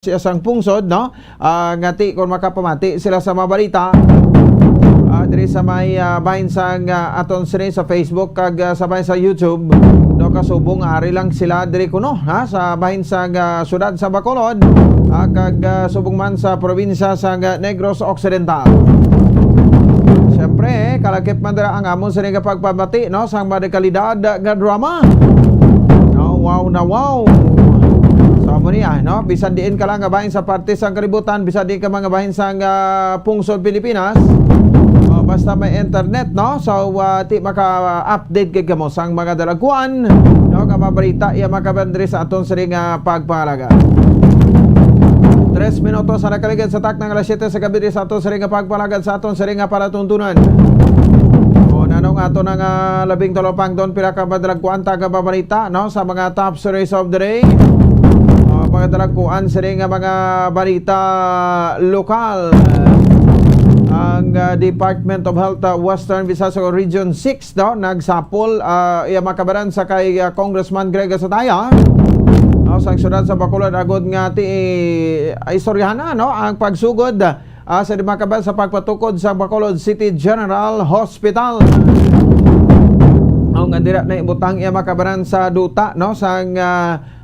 siya sang pungsod, no? Ngati kung makapamati sila sa mga balita diri sa may bahin sang aton sini sa Facebook kag sa bahin sa YouTube, no? Kasubong ari lang sila diri kuno ha sa bahin sang syudad sa Bacolod kag subong man sa probinsya sang Negros Occidental. Siyempre kalakip man dira ang amon sini nga pagpamati, no, sang madakalidad nga drama, no? Wow na wow. Amo niya, no? Bisan diin ka lang gabahin sa parte sang kalibutan, bisan di ka mga bahin sang pungsod Pilipinas. Basta may internet, no? So ti maka-update kay kamo sang mga dalaguan, no? Kamabalita iya makabandri sa aton siring pagpahalaga. 3 minutos sa nakaligid sa tak ng alas 7 sa gabi sa aton siring pagpahalaga sa aton siring palatuntunan. Nanong ato ng 13 pangton pila ka madalagkuan taga babalita, no? Sa mga top stories of the day. Mga dalagkuan sa rin mga balita lokal. Ang Department of Health Western Visayas Region 6, no, nagsapol iya makabaran sa kay Congressman Greg Gasataya, no, sa syudad sa Bacolod agod nga ti istoryahan, no, ang pagsugod sa di makabaran sa pagpatukod sa Bacolod City General Hospital. Ang andira na ibutang iya makabaran sa duta, no, sang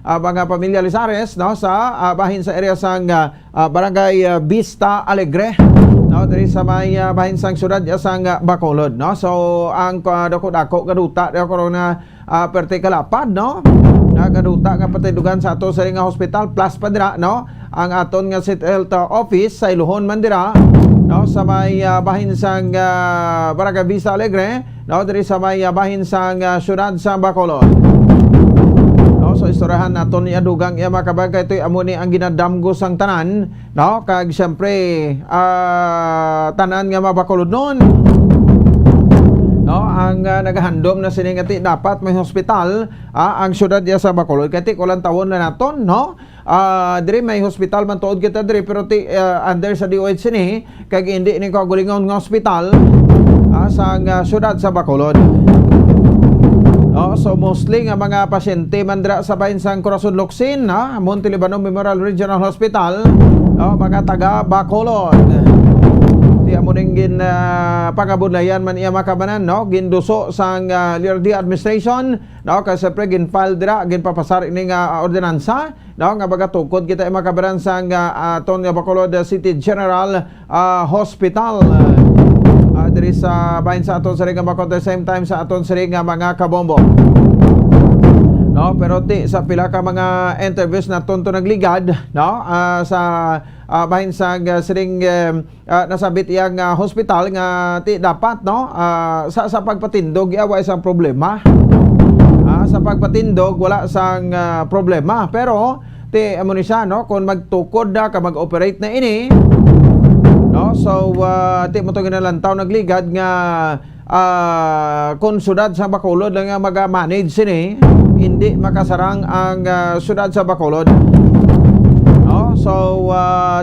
mga pamilya Lizares, no, sa bahin sa area sang Barangay Vista Alegre, no, diri sa may bahin sang syudad sang Bacolod, no. So ang dako-dako kaduta dako na perte kalapad, no, nagaduta nga patidugan sa ato sa ring hospital plus pa dira, no, ang aton nga City Health Office sa Ilohon man dira, no, sa may bahin sang Barangay Vista Alegre, no, diri sa may bahin sang syudad sang Bacolod. So istorahan naton ni adugang iya makabagay ito'y amo ni ang ginadamgo sang tanan, no, kag syempre tanan nga mabakulod noon, no, ang nagahandom na siningati dapat may hospital ang syudad ya sa Bacolod kay ti kulang tawon na naton, no. Diri may hospital man tuod kita diri pero ti under sa DOH sini kag hindi ni kagulingon nga hospital sa syudad sa Bacolod. So mostly nga mga pasyente mandra sa bahin sang Corazon Locsin, ha, Monte Libano Memorial Regional Hospital, no, mga taga Bacolod. Di amo ning gin pangabudlayan man iya makabanan, no, ginduso sang LRD administration, no, kasi pre ginfile dira ginpapasar ining ordinansa, no, nga baga tukod kita makabanan sang aton nga Bacolod City General Hospital. Diri sa bahin sa aton siring nga Bacolod, same time sa aton siring nga mga kabombo, no, pero ti sa pila ka mga interviews na tonto nagligad, no, sa bahin sa siring nasabit iyang hospital nga ti dapat, no, sa pagpatindog iyawa isang problema, sa pagpatindog wala sang problema, pero ti amo ni siya, no, kung magtukod da ka mag-operate na ini, no, so ti mo to ginalantaw nagligad nga kung syudad sa Bacolod lang nga mag-manage sini, hindi makasarang ang syudad sa Bacolod, no. So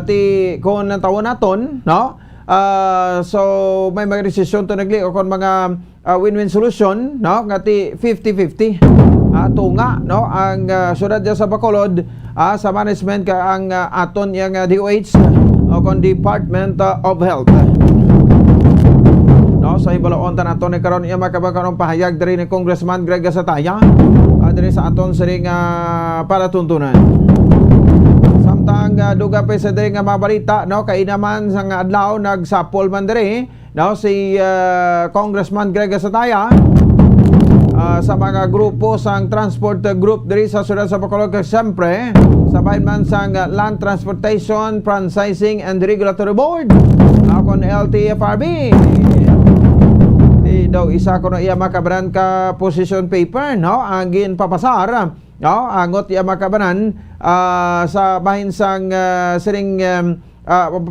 ti kung nantawon naton, no, so may mga desisyon to nagli o kung mga win-win solution, no, nga ti 50-50 tunga, no, ang syudad sa Bacolod sa management ka ang aton yang DOH o kung Department of Health, no. Sa ibalaon ta naton ni karon iya makabagkarong pahayag diri ni Congressman Greg Gasataya diri sa aton siring palatuntunan. Samtang duga pa sa diri nga mabalita, no, kay naman sang adlaw nagsapol man diri, no, si Congressman Greg Gasataya sa mga grupo sang transport group diri sa syudad sa Bacolod, kag siyempre sa bahin man sang Land Transportation Franchising and Regulatory Board, kon LTFRB. Di daw isa ko na iya makabanan ka position paper, no, ang ginpapasar, no, angot iya makabanan sa bahin sang siring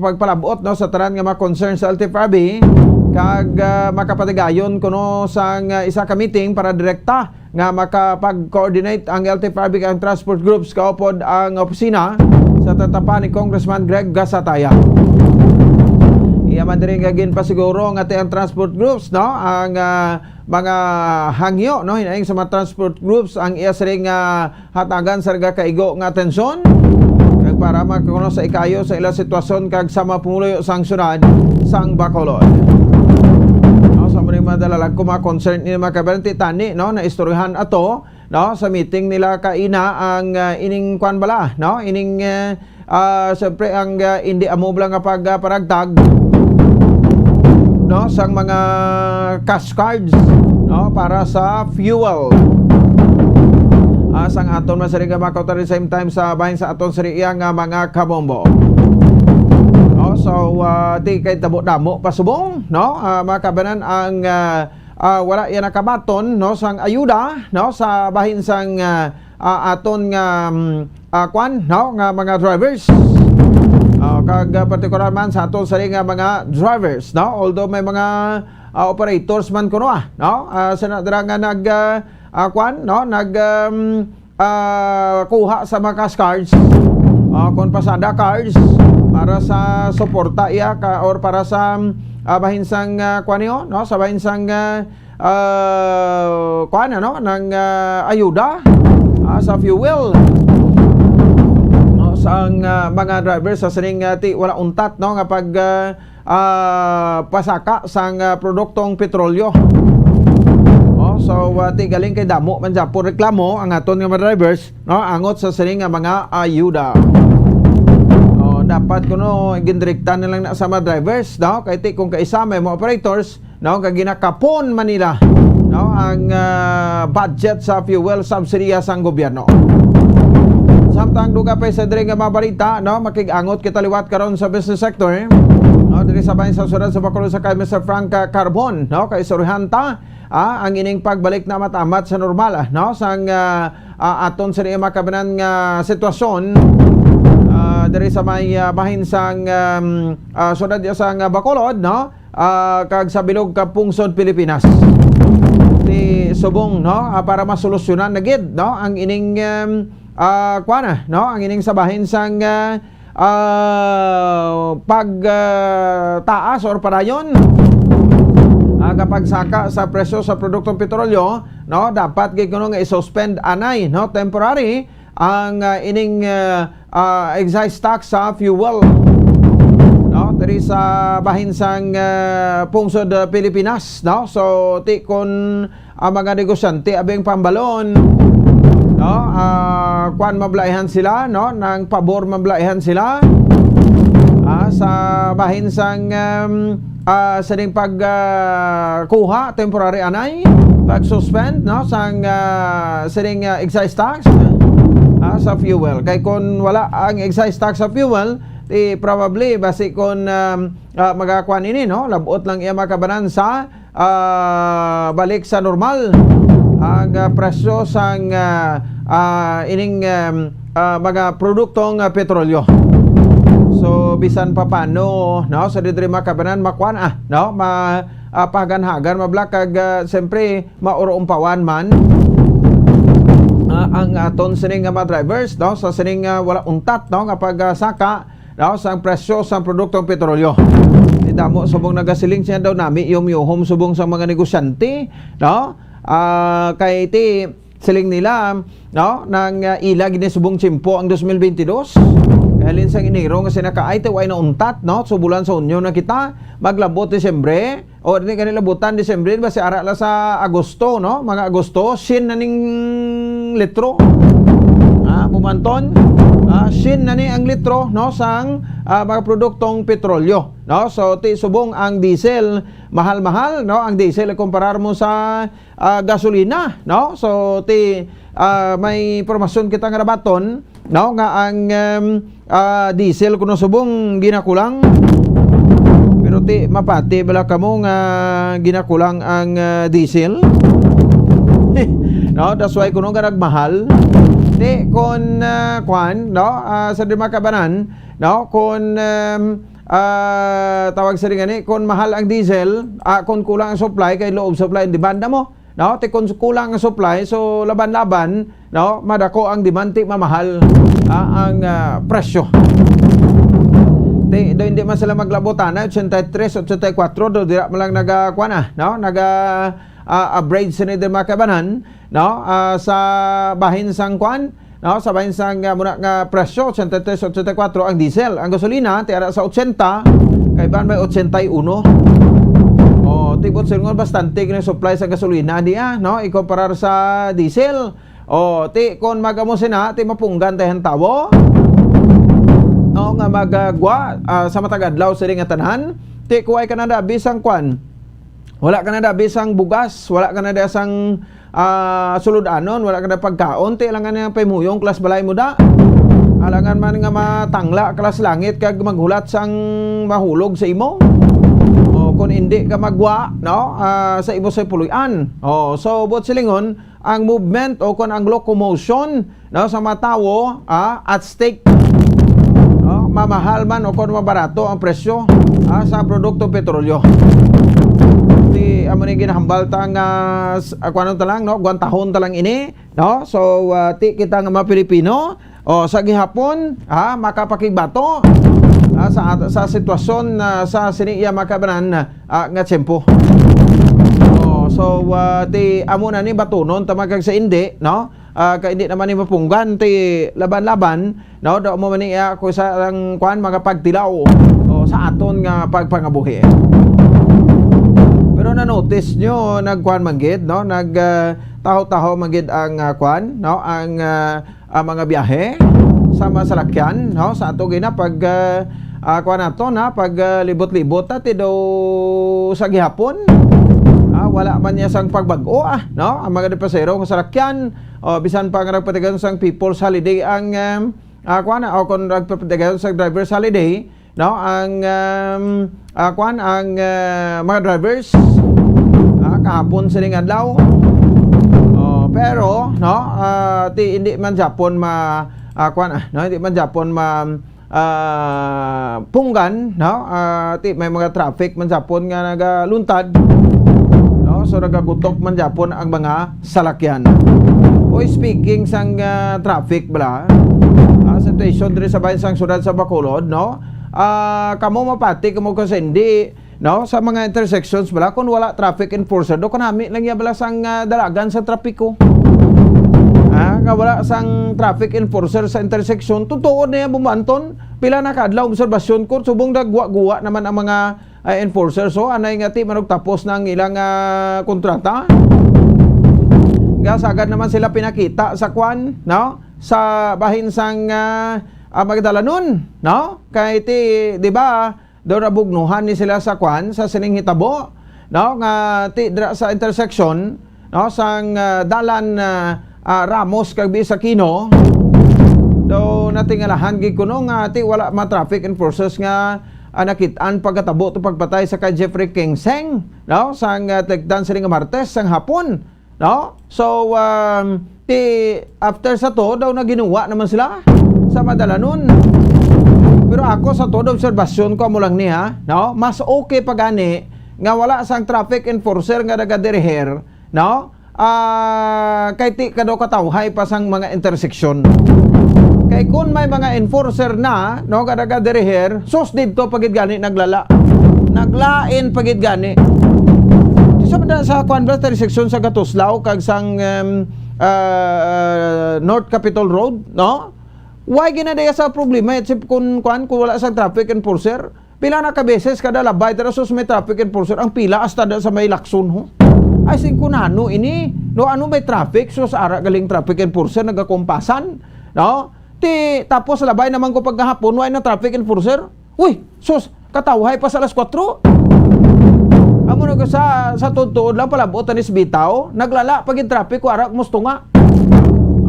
pagpalabot, no, sa tanan nga mga concern sa LTFRB kag makapatigayon kuno sang isa ka meeting para direkta nga makapag-coordinate ang LTFRB kang transport groups kaupod ang opisina sa tatapan ni Congressman Greg Gasataya. Iya man diri nga ginpasiguro nga ang transport groups, no, ang mga hangyo, no, hinaing sa mga transport groups ang iya siring hatagan sa kaigo nga atensyon para makakuno sa ikayo sa ilang sitwasyon kag sa mapumuloy sang syudad sang Bacolod. No, sa mga madalalag ko mga concern ni mga kabayan tani, no, na istoryahan ato, no, sa meeting nila kaina ang ining kwan bala, no, ining siyempre ang hindi amobla nga pagparagtag, no, sang mga cash cards, no, para sa fuel. Sang aton masari nga makautar the same time sa bahin sa aton sari nga mga kabombo. No, so di kay damo-damo pasubong, no, makabanan ang wala yan nakabaton, no, sang ayuda, no, sa bahin sang aton nga kwan, no, nga mga drivers. Kag partikular man sa aton sari nga mga drivers, no, although may mga operators man kuno, no, sa nadra nga nag kwan, no, kuha sa mga cash cards, kung pasada cards para sa suporta iya ka or para sa bahin sang kwan yo, no, sa bahin sang kwan, no, ng ayuda sa fuel, no, sang mga drivers sa sining ti wala untat, no, nga pag pasaka sang produktong petrolyo. So ti galing kay damo man sa po reklamo ang aton nga mga drivers, no, angot sa sining nga mga ayuda. Dapat kuno gindirektan na lang na sa mga drivers, no, kay ti kung kaisa may mga operators, no, kag ginakapon man nila, no, ang budget sa fuel subsidy sang gobyerno. Samtang duga pa sa diri nga mga balita, no, makigangot kita liwat karon sa business sector, no, diri sa bahin sa syudad sa Bacolod sa kay Mr. Frank Carbon, no, kay Sorhanta ang ining pagbalik na matamat sa normal, no, sang aton sa makabanan nga sitwasyon diri sa may bahin sang syudad sang Bacolod, no, kag sa bilog ka pungsod Pilipinas. Di subong, no, para masolusyonan na gid, no, ang ining kuana, no, ang ining sa bahin sang pagtaas or padayon kapag saka sa presyo sa produktong petrolyo, no, dapat gid kuno nga i-suspend anay, no, temporary ang ining excise tax sa fuel, no, diri sa bahin sang pungsod Pilipinas, no. So ti kon ang mga negosyante abing pambalon, no, kwan mablaihan sila, no, nang pabor mablaihan sila sa bahin sang sa ding kuha temporary anay, pag-suspend, no, sang sa ding excise tax sa fuel. Kay kung wala ang excise tax sa fuel, probably basi kung magakuan ini, no, labot lang iya makabanan sa balik sa normal ang presyo sang ining mga produktong petrolyo. So bisan pa paano, no, sa didri makabanan makuan no, paganhagan mablak kag siyempre maurumpawan man ang aton sining mga drivers, no, sa sining wala untat, no, kapag saka, no, sa presyo sa produktong petrolyo. Damo subong nagasiling siya daw nami yung subong sa mga negosyante, no, kay ti siling nila, no, nang ilag ni subong tsimpo ang 2022. Kaya sa Enero nga sinakaay te way na untat, no, so bulan sa unyo na kita maglabot Disyembre o di kanila butan Disyembre ba si ara la sa Agosto, no, mga Agosto sin na ning litro bumanton sin na ni ang litro, no, sang mga produktong petrolyo, no. So ti subong ang diesel mahal-mahal, no, ang diesel kumparar mo sa gasolina, no. So ti may impormasyon kita nga nabaton, no, nga ang diesel kuno subong ginakulang, pero ti mapati bala kamo nga ginakulang ang diesel. No, that's why kuno nga nagmahal. Ti kon kwan, no, sa di makabanan, no, kon tawag sa ringani, kon mahal ang diesel, kon kulang ang supply kay loob supply and demand mo, no, ti kon kulang ang supply, so laban-laban, no, madako ang demand, ti mamahal ang presyo. Do hindi man sila maglabotan 83, 84 do dira man lang nagakuan no, average sa nila makabanan, no, sa bahin sang kuan no, sa bahin sang muna nga presyo 83-84 ang diesel. Ang gasolina ti ara sa 80 kay ban may 81. Oh, tibot silngon bastante kini supply sa gasolina diya, no, ikumparar sa diesel. Oh, ti kon magamo sina ti mapunggan tayo tawo. No, nga magagwa sa matag adlaw sa nga tanan, ti kuway ka na da bisang kwan. Wala ka na da bisang bugas, wala ka na da sang suludanon, wala ka na pagkaon, ti lang nga paymuyong klas balay mo da. Alangan man nga matangla klas langit kag maghulat sang mahulog sa imo. O kung hindi ka magwa, no, sa imo sa puluyan. O so bot silingon ang movement o kung ang locomotion, no, sa matawo at stake. No, mamahal man o kung mabarato ang presyo sa produkto petrolyo. Ti amo ni ginahambal ta nga kuanon ta lang, no, guantahon ta lang ini, no. So ti kita nga mga Pilipino o sa gihapon makapakigbato sa sitwasyon sa siniya makabanan nga tiyempo. So ti amo na ni batunon ta magkag sa indi, no. Kay hindi naman ni mapunggan ti laban-laban, no, do mo man niya ko sa ang kuan mga pagtilaw sa aton nga pagpangabuhi. Pero na-notice nyo, nagkuhan manggid, no? Taho-taho manggid ang kuhan, no? Ang mga biyahe sa masalakyan, no? Sa ato gina pag kuhan nato, na pag libot-libot ti daw sa gihapon. Wala man niya sang pagbago, no? Ang mga pasero ng salakyan, bisan pa nga nagpatigan sang people's holiday ang kuhan, o kung nagpatigan sang driver's holiday, no, ang ang mga drivers kahapon sining adlaw. Pero no, ti hindi man Japon no, hindi man Japon punggan, no, ti may mga traffic man Japon nga nagaluntad, no, so nagagutok man Japon ang mga salakyan. Speaking sang traffic bala, situation diri sa bayan sang syudad sa Bacolod, no. Kamo mapati kamo kasi hindi, no, sa mga intersections bala kung wala traffic enforcer do kanami lang ya bala sang dalagan sa trapiko. Nga wala sang traffic enforcer sa intersection, totoo na yan bumanton. Pila na kadlaw obserbasyon ko, subong dagwa-guwa naman ang mga enforcer. So anay nga ti manog tapos ng ilang kontrata. Sagad naman sila pinakita sa kwan, no, sa bahin sang Magdalanon, no? Kay ti, di ba, do nabugnuhan ni sila sa kwan sa sining hitabo, no? Nga ti sa intersection, no, sang dalan Ramos kag Bisakino, do natingalahan gid kuno nga ti wala ma traffic enforcers nga nakit-an pagkatabo to pagpatay sa kay Jeffrey Kingseng, no, sang tegdan sining Martes sang hapon, no? So ti after sa to daw na ginawa naman sila sa Madalanon. Pero ako sa todo obserbasyon ko mo lang niya, no, mas okay pa gani nga wala sang traffic enforcer nga nagadiriher, no, kay ti kado katawhay pa sang mga intersection. Kay kun may mga enforcer na, no, nga nagadiriher, sus didto pagid gani naglain pagid gani. Sa kwan ba intersection sa Gatuslao kag sang North Capitol Road, no? Why ginadaya sa problema kung wala sa traffic enforcer? Pila na ka beses kada labay terasos may traffic enforcer ang pila hasta sa may Lakson ho. Ay sing kunano ini, no, ano may traffic sus ara galing traffic enforcer nagakompasan, no? Ti tapos labay naman ko paghapon way na traffic enforcer. Uy, sus katawhay pa sa alas 4. Amo na ko sa tutuod lang palabot anis bitaw, naglala pagid traffic wara musto nga.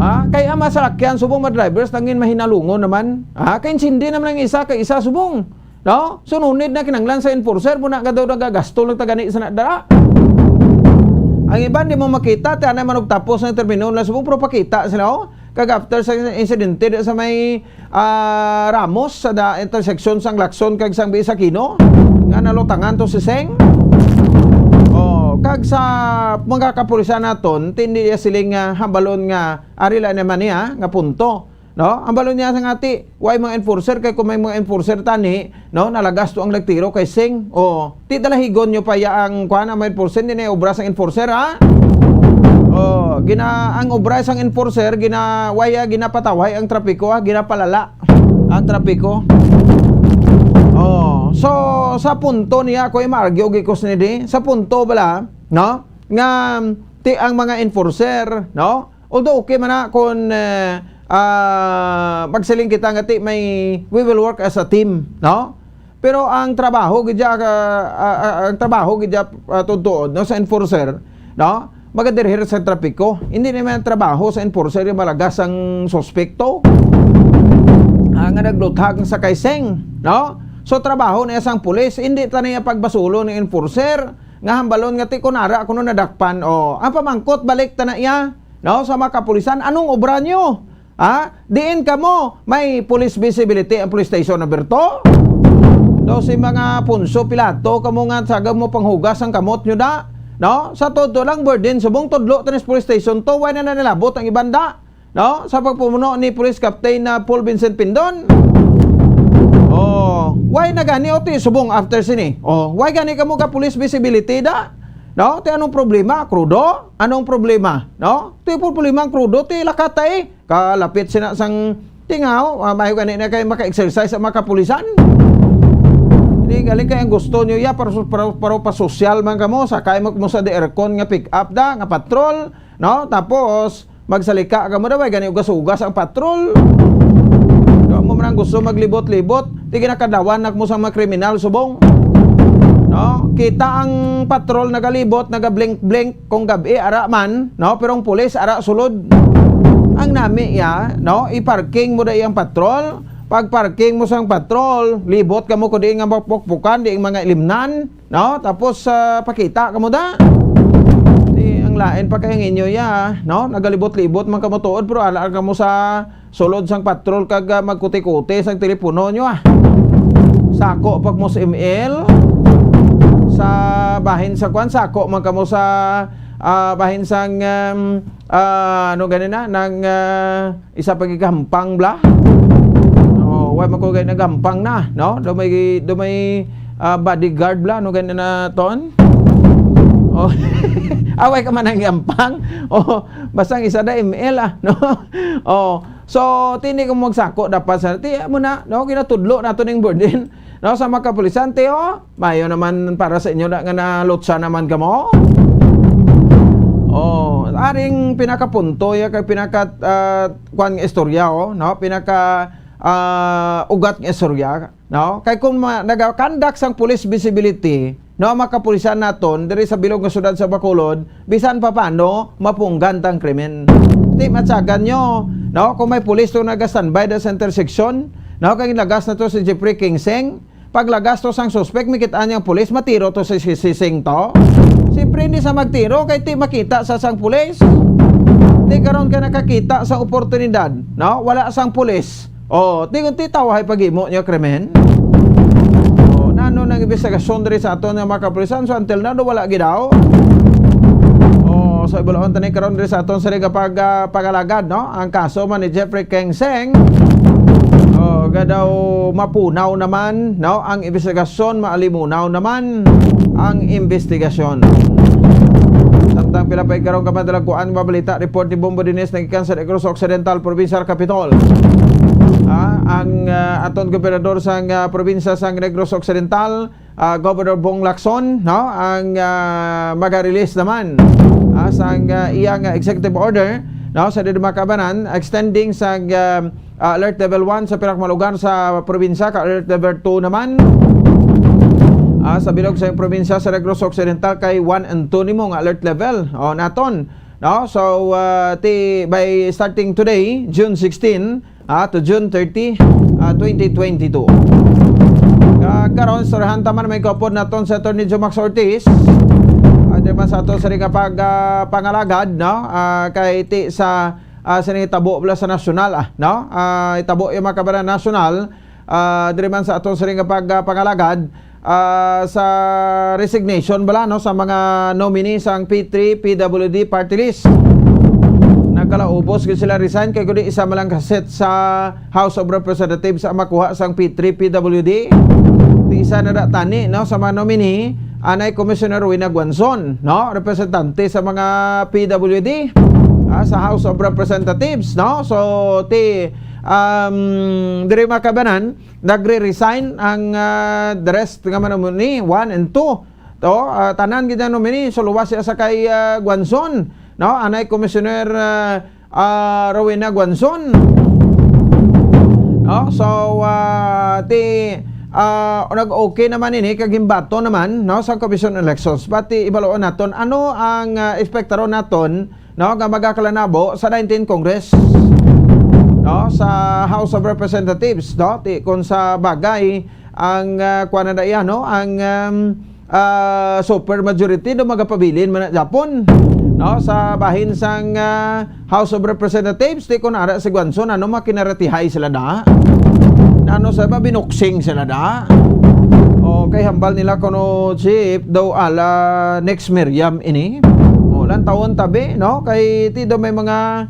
Kay ama salakyan subong mga drivers nangin mahinalungon naman. Kay hindi naman ang isa kay isa subong. No? Sununid na kinanglan sa enforcer muna ka daw nagagasto lang tagani sa nadara. Ang iba di mo makita ti anay manog tapos ng termino na subong pero pakita sila kag after sa insidente sa may Ramos sa intersection sang Lakson kag sang Bisakino nga nalutangan to si Seng. Kag sa mga kapulisan naton tindi siling hambalon nga arila naman niya nga punto, no, hambalon niya sa ngati way mga enforcer kay kung may mga enforcer tani, no, nalagasto ang nagtiro kay Sing ti dalahigon nyo pa ya ang kuan ang mga enforcer ni obra sang enforcer Ang obra sang enforcer ginapataway ang trapiko, ginapalala ang trapiko. So sa punto niya ako i-argue gikos ni di sa punto bala, no, nga ti ang mga enforcer, no, although okay man na kung magsiling kita nga ti we will work as a team, no, pero ang trabaho gidya tutuod, no, sa enforcer, no, magadirhir sa trapiko. Hindi naman trabaho sa enforcer yung malagas ang suspekto nga nagluthag sa kaiseng, no. So trabaho na isang pulis, hindi ta niya pagbasulo ng enforcer nga hambalon nga ti kunara kuno nadakpan ang pamangkot balik ta na iya, no, sa mga kapulisan. Anong obra nyo? Diin ka mo may police visibility ang police station na berto. Do si mga punso pilato kamo nga sagam mo panghugas ang kamot nyo da, no, sa todo lang burden subong tudlo tanis police station to why na nilabot ang ibanda, no, sa pagpumuno ni Police Captain na Paul Vincent Pindon. Why na gani o ti subong after sini? Why gani ka mo ka police visibility da? No, ti anong problema? Krudo? Anong problema? No? Ti problema ang krudo ti lakatay. Kalapit sina sang tingaw, mayo gani na kay maka-exercise sa mga kapulisan. Hindi galing kay ang gusto niyo ya para pa social man kamo, sakay mo sa de aircon nga pick up da nga patrol, no? Tapos magsalika ka mo da gani ugas-ugas ang patrol. Mo man gusto maglibot-libot, di kinakadawan mo sa mga kriminal subong, no, kita ang patrol nagalibot nagablink-blink kung gabi ara man, no, pero ang pulis ara sulod. Ang nami ya, no, i-parking mo da iyang patrol. Pag parking mo sang patrol, libot ka mo ko di nga mapukpukan, di mga ilimnan, no, tapos pakita ka mo da. Di ang lain pa kay inyo ya, no, nagalibot-libot man ka mo tuod pero ala ka mo sa sulod sang patrol kag magkuti-kuti sang telepono nyo sako pag mo sa email sa bahin sa kwan, sako man kamo sa bahin sang ano ganina nang isa pagigampang bla, why man ko ganina gampang na, no, do may bodyguard bla no ganina ton. Away ka man ang gampang. Basta isa da email no. So tini ko magsako dapat sa ti mo na, no, kinatudlo nato ning burden, no, sa mga kapulisan ti mayo naman para sa inyo na nga nalutsa naman kamo. Aring pinakapunto ya kay pinaka kwan nga istorya no, pinaka ugat nga istorya, no, kay kung nagakandak sang police visibility, no, makapulisan naton diri sa bilog nga syudad sa Bacolod, bisan pa paano mapunggan tang krimen. Di matsagan nyo, no, kung may pulis to naga-standby da sa intersection, no, kaya lagas na to si Jeffrey Kingseng, pag lagas to sang suspect, mikitaan niyang pulis, matiro to si Sising to. Siyempre hindi sa magtiro, kaya ti makita sa sang pulis. Di karon ka nakakita sa oportunidad, no, wala sang pulis. Di kung ti tawahay pag-imo niya krimen. Nano nang investigasyon diri sa aton nga mga kapulisan, so until now wala gidaw. So ibalaon tanay karon diri sa aton sa pagalagad, no, ang kaso man ni Jeffrey Kingseng. Gadaw mapunaw naman, no, ang investigasyon, maalimunaw naman ang investigasyon. Samtang pila pa karon kamadalaguan mabalita report ni Bombo Dines nagikan sa Negros Occidental Provincial Capital. Ang aton gobernador sang probinsya sang Negros Occidental, Governor Bong Lacson, no, ang maga-release naman sang iyang executive order, no, sa Dumakabanan extending sang alert level 1 sa pinakamalugar sa probinsya, ka alert level 2 naman sa bilog sa probinsya sa Negros Occidental kay 1 and 2 nimo nga alert level naton, no. So by starting today June 16 to June 30, 2022. Karon sarahan taman may kapod naton sa Attorney Jomax Ortiz. Diba sa ato sa rin kapag pangalagad, no, kay ti sa itabo bala sa nasyonal, no, itabo yung mga kabaran nasyonal, diri man sa ato sa rin kapag pangalagad sa resignation bala, no, sa mga nominee sang P3 PWD party list. Nagkalaubos kung sila resign kay kundi isa malang kaset sa House of Representatives ang makuha sang P3 PWD. Di isa na tani, no, sa mga nominee anay Commissioner Rowena Guanzon, no, representante sa mga PWD sa House of Representatives, no. So diri makabanan nagre-resign ang the rest nga nominee 1 and 2. To tanan gid nominee so luwas siya sa kay Guanzon, no, anay Commissioner Rowena Guanzon. No, so nag-okay naman ini kagimbato naman, no, sa Commission on Elections. Pati ibaloon naton ano ang ekspektaron naton, no, nga magakalanabo sa 19th Congress, no, sa House of Representatives, no, kung sa bagay ang kuan na iya, no, ang super majority do magapabilin man Japon, no, sa bahin sang House of Representatives kung ara si Guanzon ano makinaratihay sila da, ano sa binuksing sila da, o kay hambal nila kuno chief daw ala next Miriam ini o lan taon tabi, no, kay ti do may mga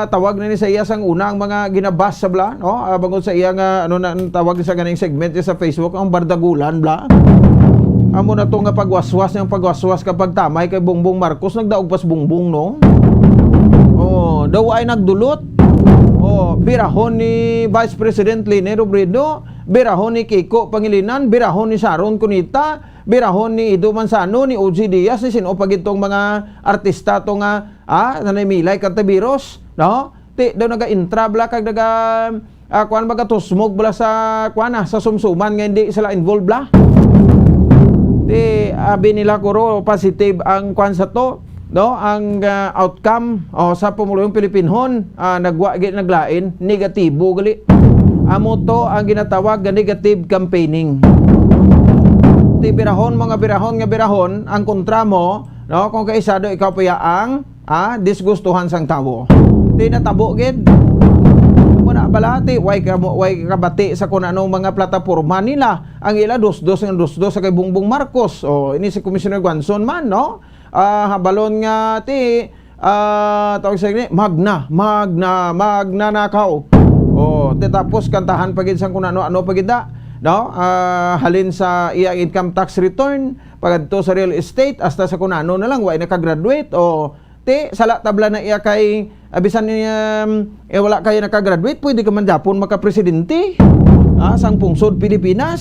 tawag na ni sa iya sang unang mga ginabas sa bla, no, bangod sa iya nga ano na tawag sa ganing segment sa Facebook ang bardagulan bla. Amo na to nga pagwaswas niyang pagwaswas kapag tamay kay Bongbong Marcos nagdaog pas Bongbong, no. Oh, daw ay nagdulot. Oh, birahon ni Vice President Leni Robredo, birahon ni Kiko Pangilinan, birahon ni Sharon Cunita, birahon ni Ido Manzano, ni OG Diaz, ni sino pag itong mga artista to nga nanay Milay Cantabiros, no. Ti daw naga-intra bla kag naga kuan baga tusmog bla sa kuan sa sumsuman nga hindi sila involved bla. Di abi nila kuro positive ang kwan sa to, no, ang outcome sa pumulong Pilipinhon nagwa gid naglain negatibo gali. Amo to ang ginatawag nga negative campaigning. Di birahon mga birahon ang kontra mo, no, kung kaisado ikaw pa ang disgustuhan sang tawo. Di natabo gid. Muna balati way kabati sa kun anong mga plataporma nila ang ila dos sa kay Bongbong Marcos. Ini si Commissioner Guanzon man, no, habalon nga ti tawag sa ni magna nakaw. Tapos kantahan pagid sang kun ano pagid da, no, halin sa iyang income tax return pagadto sa real estate hasta sa kun ano na lang way naka-graduate sala tabla na iya kay abisan ni wala kayo naka-graduate pwede ka man Japon maka-presidente sang pungsod Pilipinas.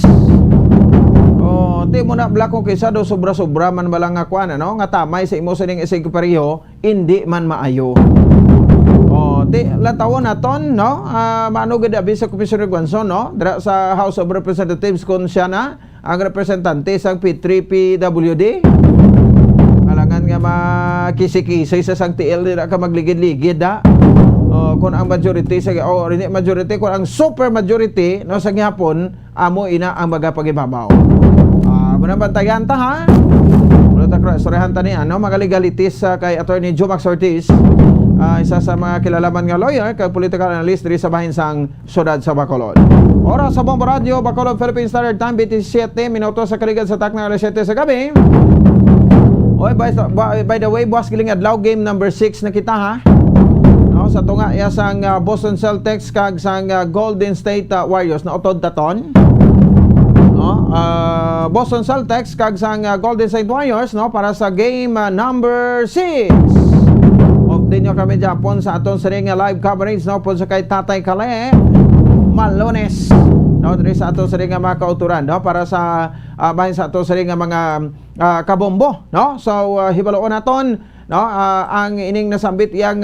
Mo na bla ko kaysa do sobra-sobra man balang nga kuan, ano, nga tamay sa imo sa ning isig pareho hindi man maayo. Latawon naton, no, mano gid abi sa Commissioner Guanzon, no, dira sa House of Representatives kun siya na ang representante sang P3PWD. Alangan nga makisi-kisay sa sang TL dira ka magligid-ligid da. Kung ang majority sa majority kung ang super majority, no, sa gihapon amo ina ang magapagibabaw. Bantayan ta ha. Wala ta sorehan ta ni ano mga legalities kay Attorney Jomax Ortiz, isa sa mga kilalaman nga lawyer kay political analyst diri sa bahin sang syudad sa Bacolod. Oras sa Bombo Radio, Bacolod, Philippine Standard Time 27 minutos sa kaligid sa takna alas 7 sa gabi. By the way, boss, giling adlaw game number 6 na kita ha. No, sa tunga iya sang Boston Celtics kag sang Golden State Warriors na utod taton. Boston Celtics kag sang Golden State Warriors, no, para sa game number 6. Update nyo kami Japon sa aton sa ring live coverage, no, po sa kay Tatay Kale Malones, no, diri sa aton sa ring mga kauturan, no, para sa bahin sa aton sa ring mga kabombo, no. So hibaloon naton, no, ang ining nasambit yang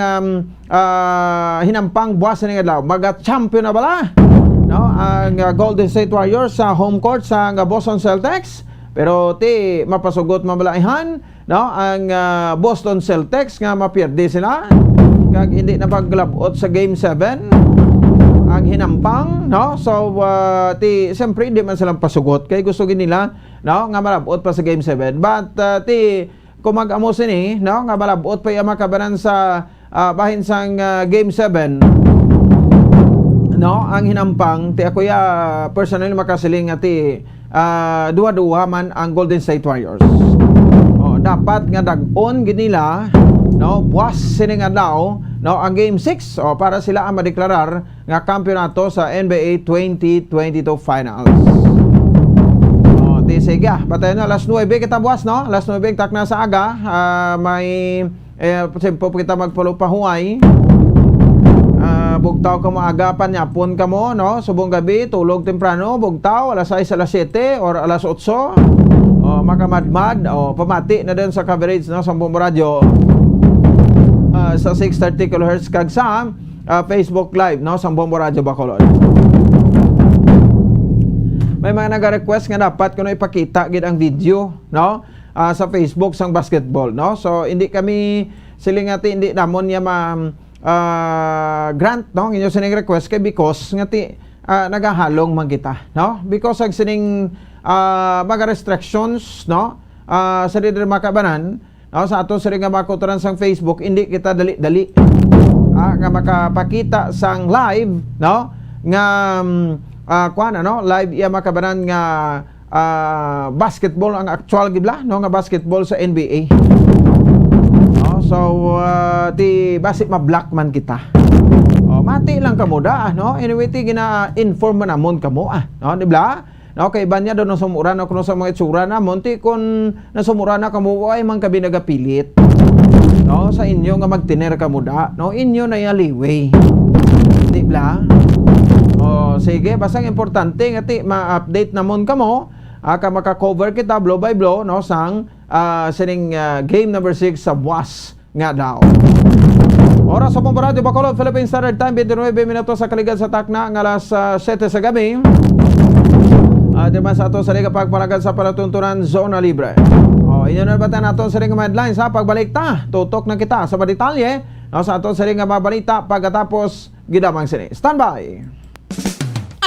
hinampang buwas ning adlaw maga-champion na bala, no, ang Golden State Warriors sa home court sa Boston Celtics, pero mapasugot mabalaihan, no, ang Boston Celtics nga mapierde sila kag hindi na paglabot sa game 7 ang hinampang, no. So siyempre hindi man silang pasugot kay gusto gid nila, no, nga malabot pa sa game 7, but kung mag-amo sini, no, nga malabot pa yung makabanan sa bahin sang game 7, no, ang hinampang ako personally makasiling nga duwa-duwa man ang Golden State Warriors. Dapat nga dag-on ginila, no, buwas sining adlaw, no, ang game 6 para sila ang madeklarar nga kampeonato sa NBA 2022 Finals. Di sige, batayan na alas 9 kita buwas, no? Alas 9 takna sa aga. May simpo kita magpalupahuay. Bugtaw ka mo agapan yapon ka mo, no? Subong gabi, tulog temprano, bugtaw alas 6, alas 7 or alas 8. Makamadmad o pamati na din sa coverage, no, sa Bombo Radio sa 630 kHz kag sa Facebook Live, no, sa Bombo Radio Bacolod. May mga nag-request nga dapat kuno ipakita gid ang video, no, sa Facebook sang basketball, no. So hindi kami silingati, hindi namon ya grant, no, inyo sining request kay because ngati nagahalong man kita, no, because ag sining mga restrictions, no, sa diri makabanan, no, sa ato siri nga makuturan sang Facebook, hindi kita dali-dali nga makapakita sang live, no, nga kuan ano live iya makabanan nga basketball ang actual gibla, no, nga basketball sa NBA. So, ti basi ma-block man kita. Mati lang kamo da, no? Anyway, ti gina-inform man namon kamo, no? Di ba? No, kay banya do no sumura na kuno sa mga itsura na monti kun nasumura na kamo ay man kabi nagapilit. No, sa inyo nga magtiner kamo da, no? Inyo na yaliway. Di ba? Sige, basang importante nga ti ma-update namon kamo, ka maka-cover kita blow by blow, no, sang sining game number 6 sa buwas nga daw. Oras sa Bombo Radio Bacolod, Philippine Standard Time, 29 minutos sa kaligad sa takna ng alas 7 sa gabi. Diba sa ato sa liga pagpalagad sa palatuntunan Zona Libre. Inyo na batan nato sa ring headlines sa pagbalik ta. Tutok na kita sa detalye, no, sa ato sa ring mabalita pagkatapos gidamang sini. Standby!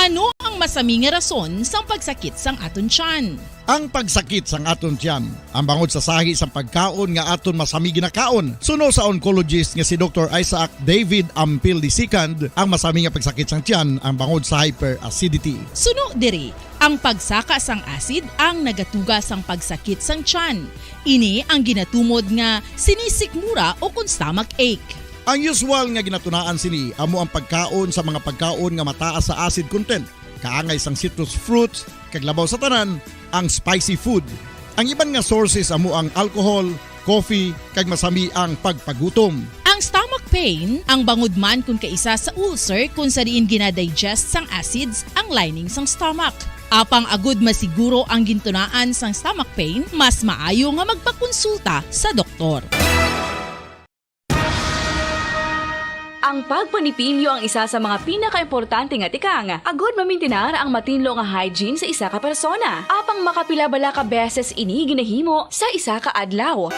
Ano ang masaming rason sa pagsakit sang aton tiyan? Ang pagsakit sang aton tiyan, ang bangod sa sahi sang pagkaon nga aton masami ginakaon. Suno sa oncologist nga si Dr. Isaac David Ampil II, ang masami nga pagsakit sang tiyan ang bangod sa hyperacidity. Suno diri, ang pagsaka sang acid ang nagatuga sang pagsakit sang tiyan. Ini ang ginatumod nga sinisikmura o kung stomach ache. Ang usual nga ginatunaan sini amo ang pagkaon sa mga pagkaon nga mataas sa acid content, kaangay sang citrus fruits, kag labaw sa tanan ang spicy food. Ang iban nga sources amo ang alcohol, coffee, kag masami ang pagpagutom. Ang stomach pain ang bangod man kung kaisa sa ulcer kung sa diin ginadigest sang acids ang lining sang stomach. Apang agud masiguro ang gintunaan sang stomach pain, mas maayo nga magpakonsulta sa doktor. Ang pagpanipilyo ang isa sa mga pinaka-importante nga tikang. Agud mamintinar ang matinlo nga hygiene sa isa ka persona. Apang makapila-bala ka beses ini ginahimo sa isa ka adlaw.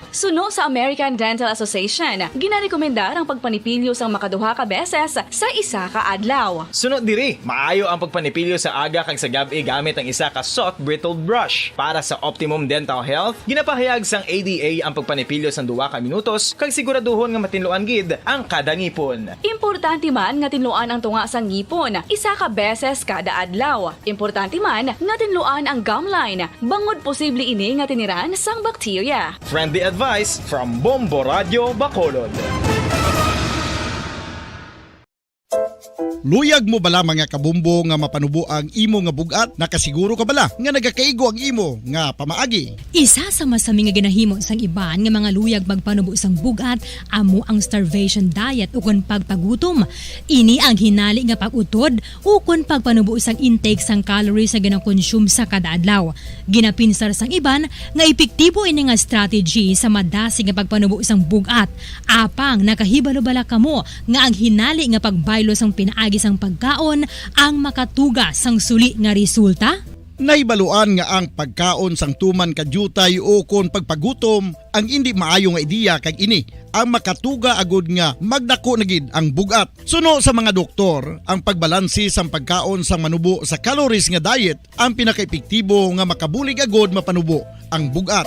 Suno sa American Dental Association, ginarekomendar ang pagpanipilyo sang makaduha ka beses sa isa ka adlaw. Sunod diri, maayo ang pagpanipilyo sa aga kag sa gabi gamit ang isa ka soft brittled brush. Para sa optimum dental health, ginapahayag sang ADA ang pagpanipilyo sang 2 ka minutos kag siguraduhon nga matinluan gid ang kada ngipon. Importante man nga tinluan ang tunga sang ngipon, isa ka beses kada adlaw. Importante man nga tinluan ang gum line, bangod posible ini nga tiniran sang bakterya. Friendly advice from Bombo Radio Bacolod. Luyag mo bala mga kabumbo nga mapanubo ang imo nga bugat? Nakasiguro ka bala nga nagakaigo ang imo nga pamaagi? Isa sa masami nga ginahimo sang iban nga mga luyag magpanubo sang bugat amo ang starvation diet ukon pagpagutom. Ini ang hinali nga pag-utod ukon pagpanubo sang intake sang calories sa gina-consume sa kada adlaw. Ginapinsar sang iban nga epektibo ini nga strategy sa madasi nga pagpanubo sang bugat. Apang nakahibalo-bala kamo nga ang hinali nga pagbaylo sang pinaagi sang pagkaon ang makatuga sang suli nga resulta? Naibaluan nga ang pagkaon sang tuman kadyutay o kon pagpagutom ang hindi maayo nga ideya kag ini ang makatuga agud nga magdako na gid ang bugat. Suno sa mga doktor, ang pagbalansi sang pagkaon sang manubo sa calories nga diet ang pinakaepektibo nga makabulig agud mapanubo ang bugat.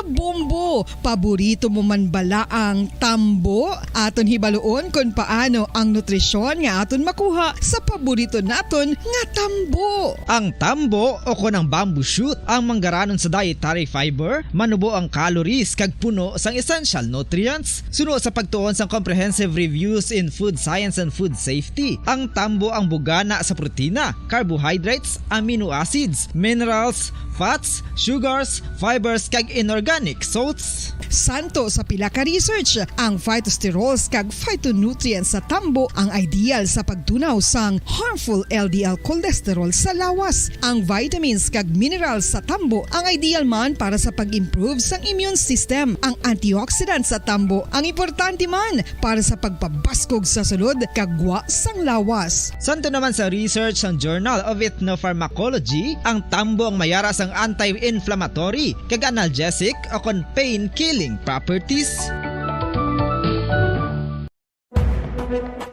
Kabombo, paborito mo man bala ang tambo? Aton hibaluon kung paano ang nutrisyon nga aton makuha sa paborito naton nga tambo. Ang tambo o kon ang bamboo shoot ang manggaranon sa dietary fiber, manubo ang calories kag puno sang essential nutrients. Suno sa pagtuon sang comprehensive reviews in food science and food safety, ang tambo ang bugana sa protina, carbohydrates, amino acids, minerals, fats, sugars, fibers kag inorganic salts. Santo sa pila ka research, ang phytosterols kag phytonutrients sa tambo ang ideal sa pagtunaw sang harmful LDL cholesterol sa lawas. Ang vitamins kag minerals sa tambo ang ideal man para sa pag-improve sang immune system. Ang antioxidants sa tambo ang importante man para sa pagpabaskog sa sulod kag gwa sang lawas. Santo naman sa research ng Journal of Ethnopharmacology, ang tambo ang mayara sang anti-inflammatory kag analgesic o kon pain-killing properties.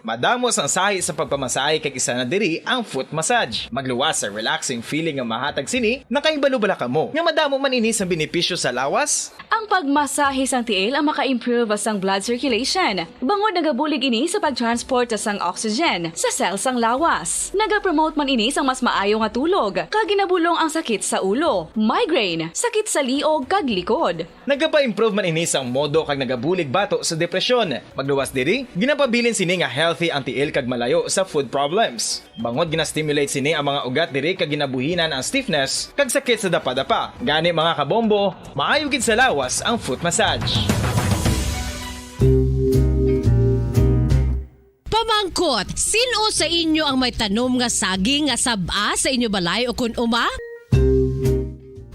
Madamos ang sahi sa pagpamasahe kag isa na diri ang foot massage. Magluwas sa relaxing feeling nga mahatag sini, nakaibalo-bala ka mo. Nga madamo man ini sa benepisyo sa lawas. Ang pagmasahe sang tiil ang maka-improve sang blood circulation. Bangod nagabulig ini sa pag-transport sang oxygen sa cells sang lawas. Nagapromote man ini sang mas maayo nga tulog, kag ginabulong ang sakit sa ulo, migraine, sakit sa liog kag likod. Nagapa-improve man ini sang modo kag nagabulig bato sa depresyon. Magluwas diri, ginapabilin sini nga healthy ang tiil kag malayo sa food problems. Bangod ginastimulate sini ang mga ugat diri kag ginabuhinan ang stiffness kag sakit sa dapa-dapa. Gani mga kabombo, maayo gid sa lawas ang foot massage. Pamangkot, sino sa inyo ang may tanom nga saging nga saba sa inyo balay o kun uma?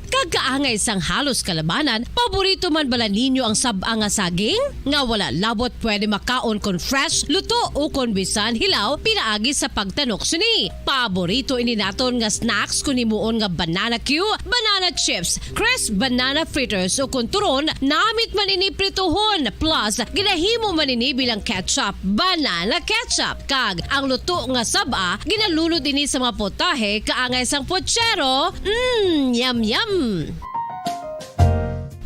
Kagkaangay sang halos kalabanan, paborito man bala ninyo ang saba nga saging? Nga wala labot pwede makaon kon fresh, luto o kon bisan hilaw, pinaagi sa pagtanok sini. Paborito ini naton nga snacks kun himuon nga banana Q, banana chips, crisp banana fritters o kun turon, namit man ini prituhon, plus ginahimo man ini bilang ketchup, banana ketchup. Kag ang luto nga saba, ginalunod ini sa mga potahe kaangay sang pochero. Yum yum!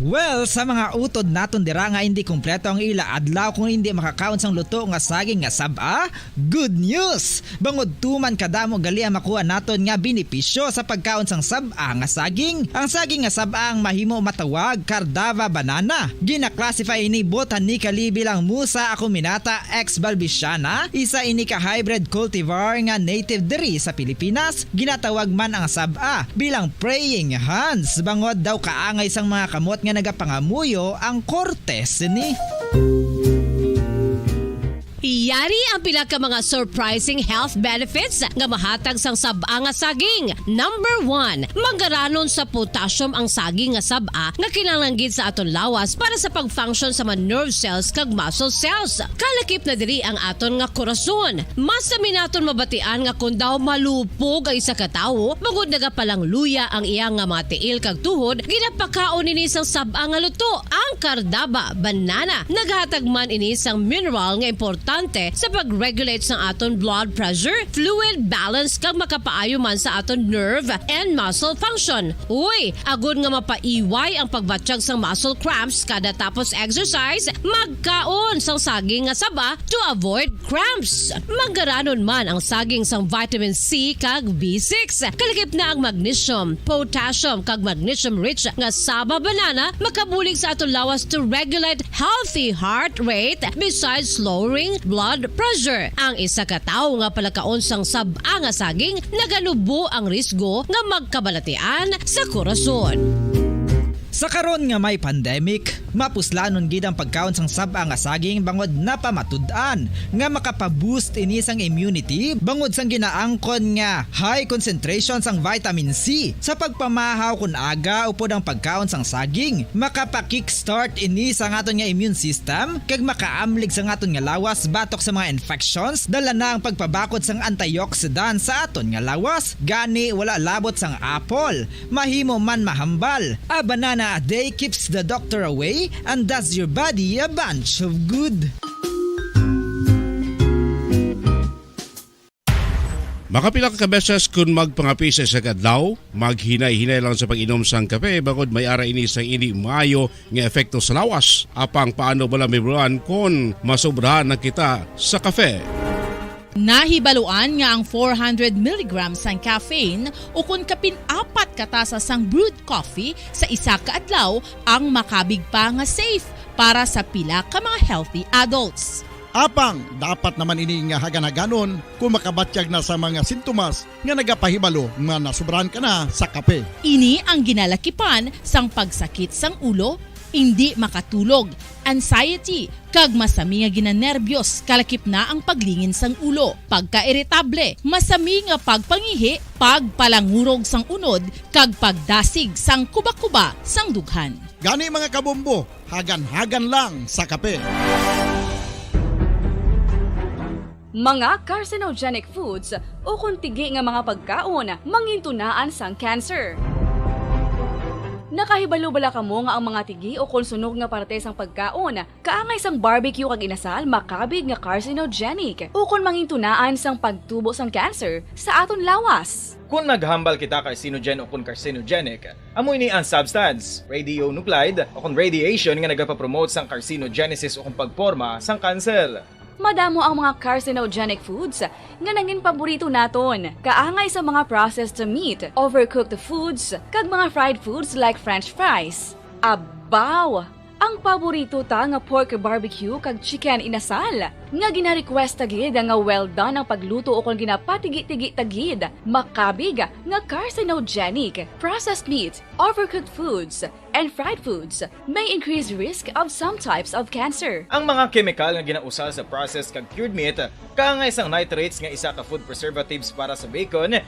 Well, sa mga utod naton dira nga hindi kumpleto ang ila adlaw kung hindi makakaon sang luto nga saging nga saba, good news! Bangod tuman kadamo gali ang makuha naton nga benepisyo sa pagkaon sang saba nga saging. Ang saging nga saba ang mahimo matawag Cardava banana. Gina-classify ini botanically bilang Musa acuminata ex balbisiana, isa ini ka hybrid cultivar nga native diri sa Pilipinas. Ginatawag man ang saba bilang praying hands, bangod daw kaangay sang mga kamot nga nagapangamuyo ang kortes ni. Yari ang pila ka mga surprising health benefits nga mahatag sang saba nga saging. Number 1, manggaranon sa potassium ang saging nga saba nga kinahanglan gid sa aton lawas para sa pag-function sa mga nerve cells kag muscle cells. Kalakip na diri ang aton nga korason. Mas naminaton mabatian nga kun daw malupog ang isa ka tawo, bangod nagapalang luya ang iyang nga mga tiil kag tuhod, ginapakaon ini sang saba nga luto. Ang Cardava banana naghatag man ini sang mineral nga importante sa pag-regulate sa aton blood pressure, fluid balance kag makapaayo man sa aton nerve and muscle function. Uy, agud nga mapaiway ang pagbatsyag sang muscle cramps kada tapos exercise, magkaon sang saging nga saba to avoid cramps. Manggaranon man ang saging sang vitamin C kag B6. Kalakip na ang magnesium, potassium kag magnesium rich nga saba banana makabulig sa aton lawas to regulate healthy heart rate besides lowering blood pressure. Ang isa ka tawo nga palakaon sang saba nga saging naganubo ang risgo nga magkabalatian sa korason. Sa karon nga may pandemic, mapuslanon gid ang pagkaon sang saba nga saging bangod napamatud-an nga makapaboost ini sang immunity bangod sang ginaangkon nga high concentration sang vitamin C. Sa pagpamahaw kun aga upod ang pagkaon sang saging, makapa-kickstart ini sa aton nga immune system kag makaamlig sa aton nga lawas batok sa mga infections, dala na ang pagpabakod sang antioxidant sa aton nga lawas. Gani wala labot sang apple, mahimo man mahambal. A banana a day keeps the doctor away and does your body a bunch of good. Makapila ka beses kung magpangapi sa isang adlaw, maghinay-hinay lang sa pag-inom sang kape bagod may ara ini sang ini maayo nga epekto sa lawas. Apang paano bala mibruan kung masobrahan na kita sa kape. Nahibaluan nga ang 400 mg sang caffeine o kung kapin-apat katasa sang brewed coffee sa isa ka adlaw ang makabig pa nga safe para sa pila ka mga healthy adults. Apang dapat naman ini nga haganaganon kung makabatyag na sa mga sintomas nga nagapahibalo nga nasubrahan ka na sa kape. Ini ang ginalakipan sang pagsakit sang ulo, hindi makatulog, anxiety, kag masami nga ginanerbiyos, kalakip na ang paglingin sang ulo, pagka-irritable, masami nga pagpangihi, pagpalangurog sang unod, kag pagdasig sang kuba-kuba sang dughan. Gani mga kabombo, hagan-hagan lang sa kape. Mga carcinogenic foods o kuntigi nga mga pagkaon mangintunaan sang cancer. Nakahibalo bala kamo nga ang mga tigi o konsunog nga parte sang pagkaon kaangay sang barbecue kag inasal makabig nga carcinogenic o kon mangintunaan sang pagtubo sang cancer sa aton lawas. Kung naghambal kita carcinogen o kung carcinogenic, amoy ni ang substance, radionuclide o kung radiation nga nagapapromote sang carcinogenesis o kung pagporma sang cancer. Madamo ang mga carcinogenic foods nga nangin paborito naton. Kaangay sa mga processed meat, overcooked foods, kag mga fried foods like french fries. Abaw! Ang paborito ta nga pork barbecue kag chicken inasal. Nga gina-request tagid nga well done ang pagluto o kung ginapatigi-tigi tagid. Makabig nga carcinogenic, processed meat, overcooked foods, and fried foods may increase risk of some types of cancer. Ang mga chemical nga ginausal sa processed kag cured meat, kaangay sang nitrates nga isa ka food preservatives para sa bacon,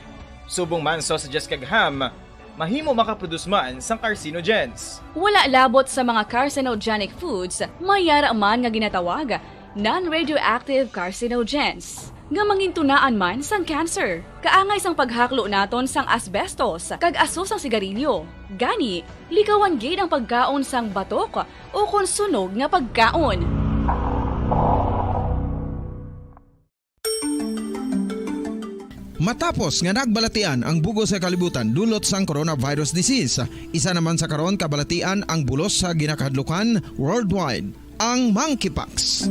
subong man sausages kag ham, mahimo makaproduce man sang carcinogens. Wala labot sa mga carcinogenic foods, mayara man nga ginatawag non-radioactive carcinogens nga mangintunaan man sang cancer. Kaangay sang paghaklo naton sang asbestos kag aso sang sigarilyo. Gani, likawan gid ang pagkaon sang batok o kon sunog nga pagkaon. Matapos nga nagbalatian ang bugos sa kalibutan dulot sang coronavirus disease, isa naman sa karon kabalatian ang bulos sa ginakahadlukan worldwide, ang monkeypox.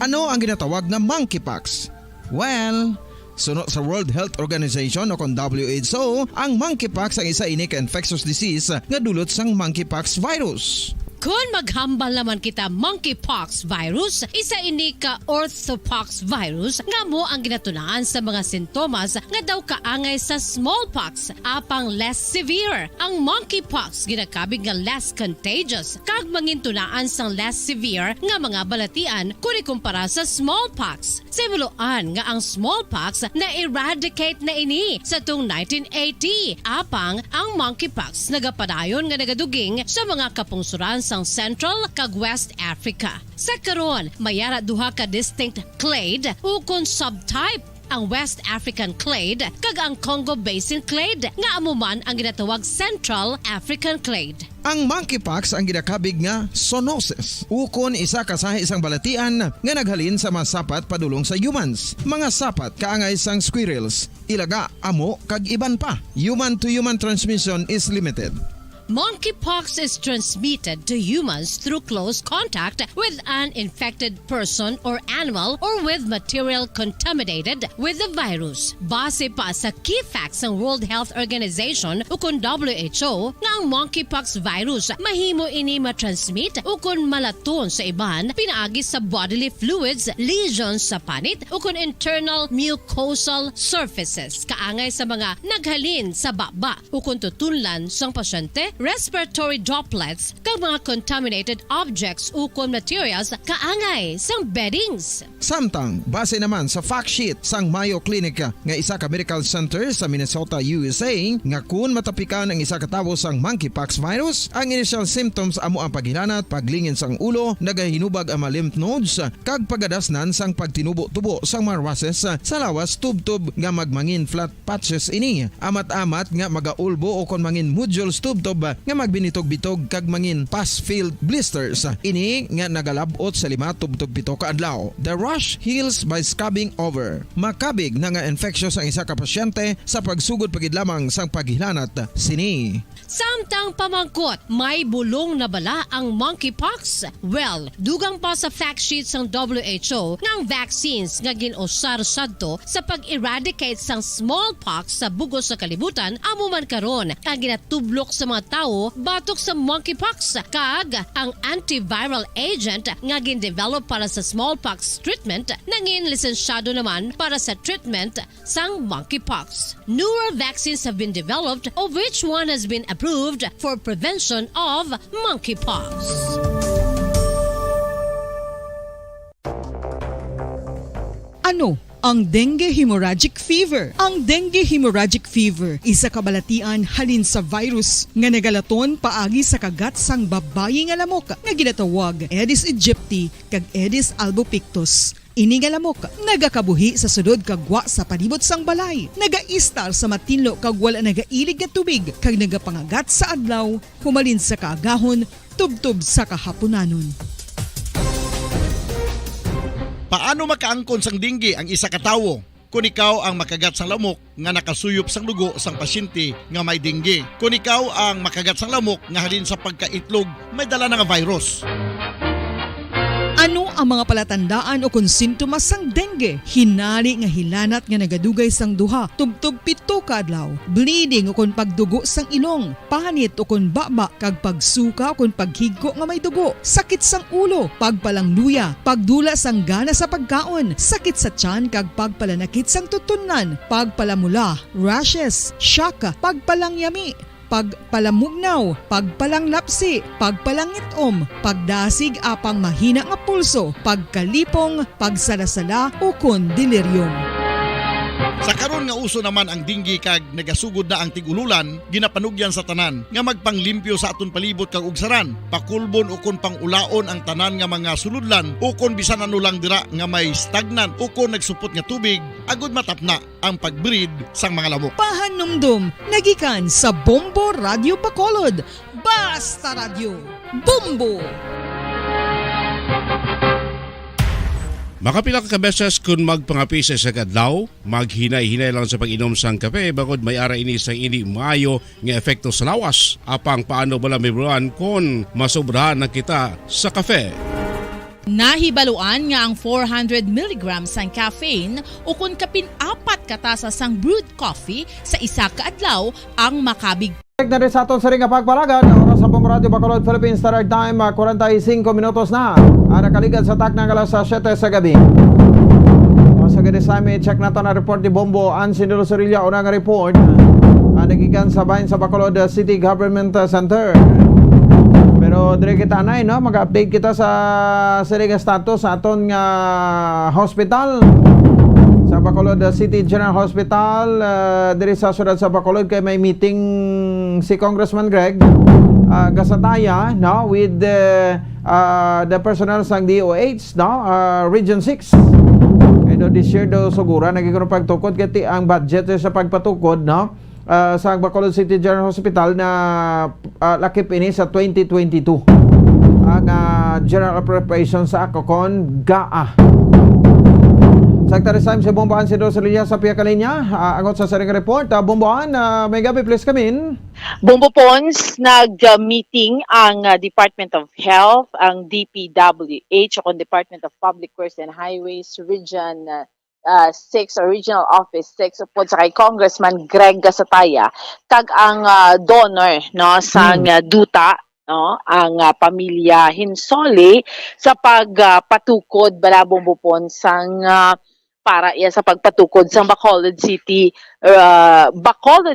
Ano ang ginatawag na monkeypox? Well, sunod sa World Health Organization o kung WHO, ang monkeypox ang isa ini ka infectious disease nga dulot sang monkeypox virus. Kung maghambal naman kita monkeypox virus, isa ini ka orthopox virus nga mo ang ginatunaan sa mga sintomas nga daw kaangay sa smallpox, apang less severe. Ang monkeypox ginakabig nga less contagious kag mangintunaan sang less severe nga mga balatian kung ikumpara sa smallpox. Simuloan nga ang smallpox na eradicate na ini sa tung 1980, apang ang monkeypox nagapadayon nga nagaduging sa mga kapungsuran sang Central kag West Africa. Sa karon, mayara duha ka distinct clade o kung subtype, ang West African clade kag ang Congo Basin clade nga amuman ang ginatawag Central African clade. Ang monkeypox ang ginakabig nga zoonosis. Ukon isa kasahi isang balatian nga naghalin sa mga sapat padulong sa humans. Mga sapat kaangay sang squirrels, ilaga, amo kag iban pa. Human to human transmission is limited. Monkeypox is transmitted to humans through close contact with an infected person or animal or with material contaminated with the virus. Base pa sa key facts ng World Health Organization o kung WHO nga ang monkeypox virus mahimo ini matransmit o kung malaton sa iban pinaagi sa bodily fluids, lesions sa panit o kung internal mucosal surfaces kaangay sa mga naghalin sa baba o kung tutunlan sang pasyente, respiratory droplets kag mga contaminated objects o kung materials kaangay sang beddings. Samtang, base naman sa fact sheet sang Mayo Clinic nga isa ka medical center sa Minnesota, USA, nga kung matapikan ang isa ka tawo sang monkeypox virus, ang initial symptoms amo ang paghilanat, paglingin sang ulo, nagahinubag ang mga lymph nodes, kag pagadasnan sang pagtinubo-tubo sang mga rashes sa lawas tubtob nga magmangin flat patches ini. Amat-amat nga magaulbo o kon mangin nodules tubtob nga magbinitog-bitog kag mangin past-filled blisters. Ini nga nagalabot sa 5-7 ka adlaw. The rash heals by scabbing over. Makabig na nga infectious ang isa ka pasyente sa pagsugod pagid lamang sang paghilanat sini. Samtang pamangkot, may bulong na bala ang monkeypox? Well, dugang pa sa fact sheet ng WHO ng vaccines nga ginusar sadto sa pag-eradicate sang smallpox sa bugos sa kalibutan, amo man karon ang ginatublok sa mga tao batok sa monkeypox kag ang antiviral agent nga gin-develop para sa smallpox treatment nangin lisensyado naman para sa treatment sang monkeypox. Newer vaccines have been developed, of which one has been approved for prevention of monkeypox. Ano ang dengue hemorrhagic fever? Ang dengue hemorrhagic fever isa kabalatian halin sa virus nga nagalaton paagi sa kagat sang babayi nga lamok nga ginatawag Aedes aegypti kag Aedes albopictus. Ini nga lamok nagakabuhi sa sudod kagwa sa palibot sang balay, nagaistar sa matinlo kag wala nagailig nga tubig kag nagapangagat sa adlaw humalin sa kaagahon tubtob sa kahaponanon. Paano makaangkon sang dengue ang isa ka tawo? Kung ikaw ang makagat sang lamok nga nakasuyop sang dugo sang pasyente nga may dengue. Kung ikaw ang makagat sang lamok nga halin sa pagkaitlog may dala nga virus. Ano ang mga palatandaan o kung sintomas sang dengue? Hinali nga hilanat nga nagadugay sang duha, tubtog 7 ka adlaw, bleeding o kung pagdugo sang ilong, panit o kung baba, kag pagsuka o kung paghigko nga may dugo, sakit sang ulo, pagpalangluya, pagdula sang gana sa pagkaon, sakit sa tiyan kag pagpalanakit sang tutunan, pagpalamula, rashes, shock, pagpalangyami, pagpalamugnaw, pagpalanglapsi, pagpalangitom, pagdasig apang mahina nga pulso, pagkalipong, pagsalasala o kun delirium. Sa karon nga uso naman ang dengue kag nagasugod na ang tigululan, ginapanugyan sa tanan nga magpanglimpyo sa aton palibot kag ugsaran, pakulbon o kon pangulaon ang tanan nga mga suludlan o kon bisan ano lang dira nga may stagnant o kon nagsupot nga tubig, agud matapna ang pagbreed sang mga lamok. Pahanumdum, nagikan sa Bombo Radio Bacolod. Basta Radio, Bombo! Makapila ka beses kung magpangapi sa isang adlaw, maghinay-hinay lang sa pag-inom sang kape bagod may ara ini sang ini maayo nga epekto sa lawas. Apang paano bala may buruan kung masobrahan na kita sa kape. Nahibaluan nga ang 400 mg sang caffeine o kung kapin-4 katasa sang brewed coffee sa isa ka adlaw ang makabig. Na rin sa aton sa ring pagpalagan, oras sa Bombo Radio Bacolod Philippines Standard Time, 45 minutos na. Nakaligan sa tak ng alas 7 sa gabi. Sa gadis namin, check natin ang report ni Bombo Ansin de Losorilla. Unang report, nagigan sa bayan sa Bacolod City Government Center. Pero dire kita na, no? Mag-update kita sa sariga status sa aton nga hospital. Sa Bacolod City General Hospital, diri sa syudad sa Bacolod kay may meeting si Congressman Greg Gasataya, no, with the personnel sang DOH, no, Region 6. Kaya this year daw sugura nagiging pagtukod kaya ang budget sa pagpatukod, no, sa Bacolod City General Hospital na lakip ini sa 2022. Ang General Appropriations sa Akokon GAA. Secretary Sam sa Bomboan si Rosalia sa Piakalinya, angot sa saring report. Bomboan, may gabi please come in. Bombo Pons, nag-meeting ang Department of Health, ang DPWH, o Department of Public Works and Highways, Region 6 or Regional Office 6, upod sa kay Congressman Greg Gasataya, kag ang donor, no, sang duta, no, ang pamilya Hinsole sa pagpatukod bala Bombo Pons sang para iya sa pagpatukod sa Bacolod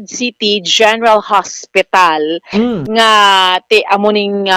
City General Hospital nga ti amuning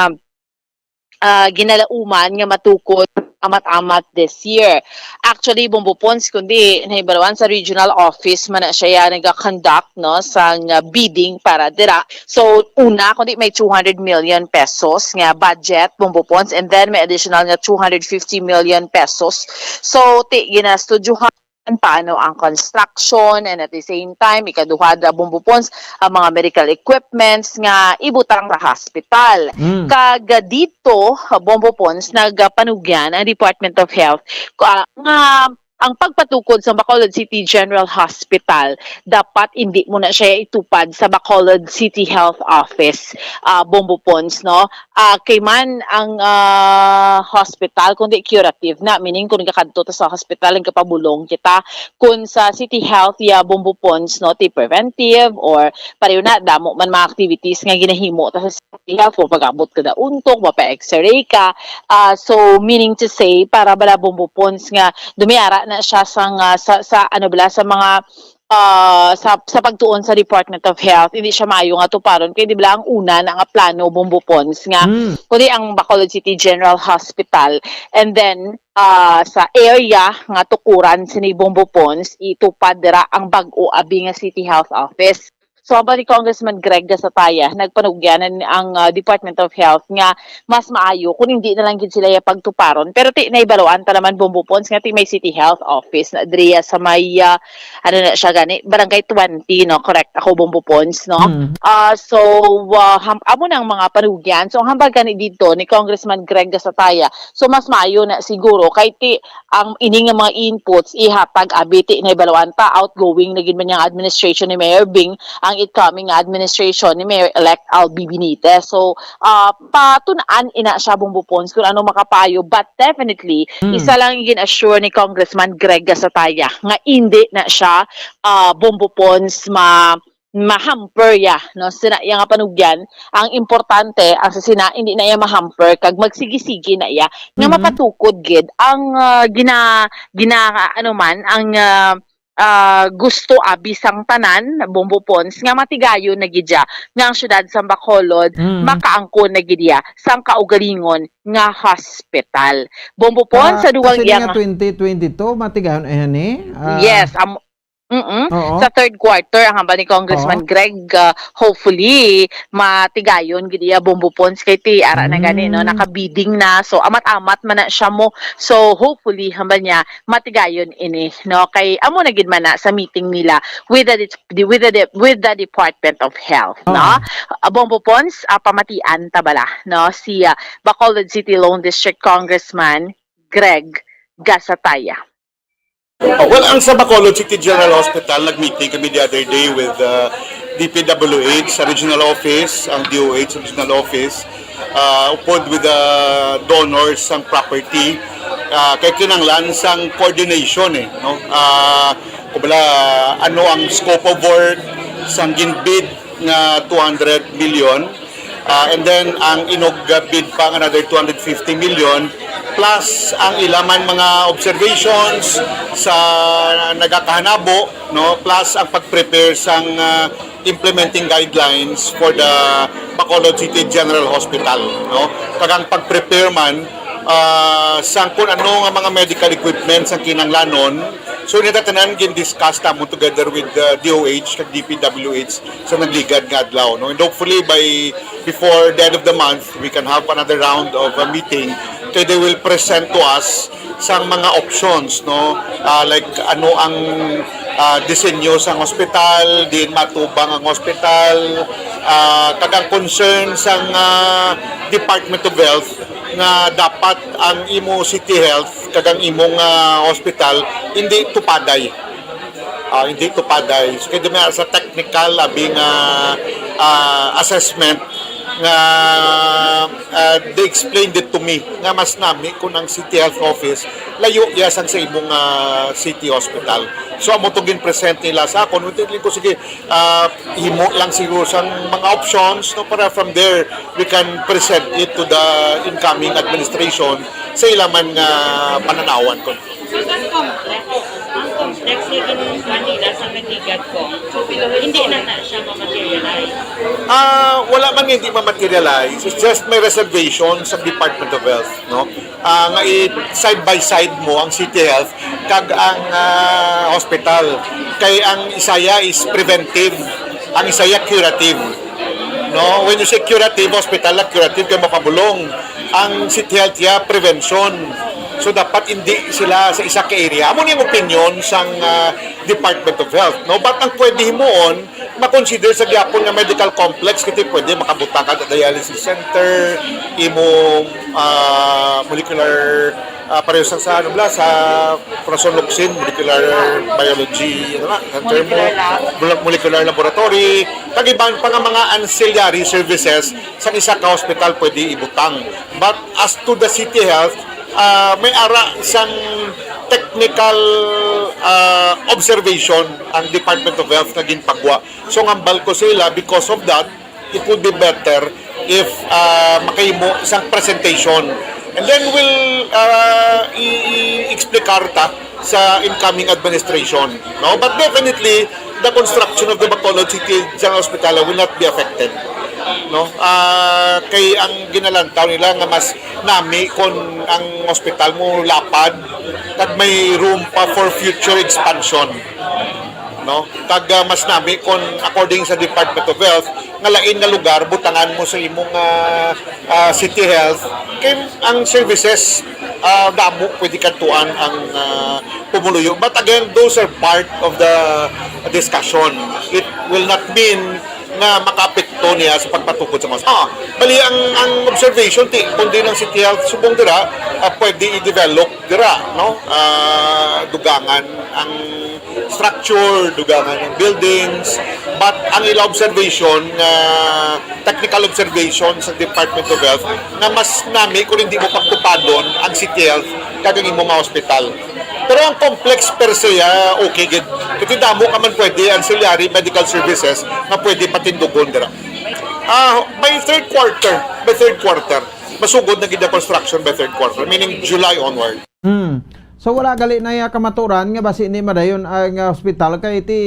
ginalauman nga matukod amat-amat this year. Actually, Bombo Pons, kundi nahibarawan sa regional office man na siya nag-conduct, no, sa bidding para dira. So, una, kundi may 200 million pesos nga budget, Bombo Pons, and then may additional nga 250 million pesos. So, ginastudyohan paano ang construction, and at the same time ikaduha da bumbupons ang mga medical equipments nga ibutang sa hospital. Kag dito bumbupons nagpanugyan ang Department of Health nga ang pagpatukod sa Bacolod City General Hospital, dapat hindi mo na siya itupad sa Bacolod City Health Office, bumbupons, no? Kay man ang hospital, kundi curative na, meaning kung kakadto ta sa hospital, ang kapabulong kita, kung sa City Health, bumbupons, no? Ti preventive, or pareho na, damo man mga activities nga ginahimo ta sa City Health, kung pag-abot ka da untok, mapa-x-ray ka, so meaning to say, para bala bumbupons nga, dumiyara na siya sa mga sa pagtuon sa Department of Health, hindi siya maayo nga tuparon kay di ba ang una na nga plano bumbupons nga kundi ang Bacolod City General Hospital, and then sa area nga tukuran sini bumbupons itupad dira ang bag-o abi nga City Health Office. So, habang ni Congressman Greg Gasataya, nagpanugyanan ang Department of Health nga mas maayo kung hindi na lang gid sila yung pagtuparon. Pero naibaluan ta naman bumbupons nga may City Health Office na Adria sa may, na siya gani, Barangay 20, no? Correct, ako bumbupons, no? So, amo ng mga panugyan. So, hambag gani dito ni Congressman Greg Gasataya. So, mas maayo na siguro, kahit ang ining mga inputs, ihatag abiti naibaluan ta, outgoing, naging man yung administration ni Mayor Bing, ang incoming administration ni Mayor-elect Albi Benitez. So, patunaan ina siya bumbupons kung ano makapayo, but definitely, isa lang yung assure ni Congressman Greg Gasataya nga hindi na siya bumbupons mahamper ya, no? Sina iya nga panugyan, ang importante ang sa sina hindi na iya mahamper kag magsigisigi na iya nga mapatukod gid ang gusto abisang tanan bumbupons nga matigayon na gidya nga ang syudad sa Bacolod makaangkon na gidya sang kaugalingon nga hospital. Bumbupons sa duwang iya 2022 matigayon ni. Yes, sa third quarter ang hamba ni Congressman Greg, hopefully matigayon gidiya bumbupons kay ti ara na gani, no, nakabiding na, so amat-amat man na siya mo, so hopefully hamba niya matigayon ini, no, kay amo na gid man na sa meeting nila with the Department of Health, no. Bumbupons pamatian tabala, no, si Bacolod City Lone District Congressman Greg Gasataya. Well, ang sa Bacolod City General Hospital, nag-meeting kami the other day with DPWH sa regional office, ang DOH sa regional office, upod with the donors ng property, kay kinanglan sang coordination no? Kubala, ano ang scope of work, sang ginbid nga 200 million, and then ang inog-bid pa another 250 million, plus ang ilaman mga observations sa nagakahanabo, no, plus ang pag-prepare sang implementing guidelines for the Bacolod City General Hospital, no. Kagang pag-prepare man sang kung ano nga mga medical equipment sang kinanglanon. So nitatanan gin-discuss tamo together with the DOH kag DPWH sa nagligad nga adlaw, no. And hopefully before the end of the month we can have another round of a meeting kay they will present to us sang mga options, no, like ano ang disenyo sang hospital, din matubang ang hospital, kagang concern sang Department of Health nga dapat ang imo City Health kagang imong hospital hindi tupaday. Hindi tupaday. So kaya sa technical labing assessment nga they explained it to me nga mas nami kung ang City Health Office layo yasang sa imong city hospital. So amo to gin present nila sa akon, unti ko sige himo lang siguro sang mga options, no, para from there we can present it to the incoming administration sa ilaman nga pananawan ko. Ang complex ni Manila sa Medigat ko. Hindi na siya ma-materialize. Wala man hindi ma-materialize. It's just may reservation sa Department of Health, no? Nga side by side mo ang City Health kag ang hospital. Kay ang isaya is preventive, ang isaya curative. No, when you say curative hospital, curative kay makabulong. Ang City Health prevention. So dapat hindi sila sa isa ka area. Amo niyang opinion sang Department of Health, no? But ang pwede himuon makonsider sa gyapon nga medical complex kiti pwede makabuta ka dialysis center, imo molecular pareho sa ano bla sa prosoluxin molecular biology ano na termo molecular laboratory kagiban pa nga mga ancillary services sa isa ka hospital pwede ibutang. But as to the city health, may ara isang technical observation ang Department of Health na ginpagwa. So ngambal ko sila because of that, it would be better if makahimo isang presentation. And then we'll i-explikar ta sa incoming administration. No? But definitely, the construction of the Bacolod City General Hospital will not be affected. No? Kay ang ginalantaw nila nga mas nami kung ang hospital mo lapad at may room pa for future expansion. No? Tag mas nami kung according sa Department of Health nga lain nga lugar butangan mo sa imong city health kay ang services damo pwede katuan ang pumuluyo. But again, those are part of the discussion. It will not mean na makaapekto niya sa pagpatukod sa mas. Bali ang observation kundi ng city health subong dira pwede i-develop dira, no? Dugangan ang structure, dugangan ng buildings, but ang ila observation technical observation sa Department of Health na mas nami kung hindi mo pagtupadon ang city health kaging mo mga hospital. Pero ang complex per se, okay gid. Kasi damo ka man pwede ancillary medical services na pwede patindugon dira. By third quarter, masugod na gid ang construction by third quarter, meaning July onward. So wala gali na kamaturan nga basi ni madayon ang hospital kay ti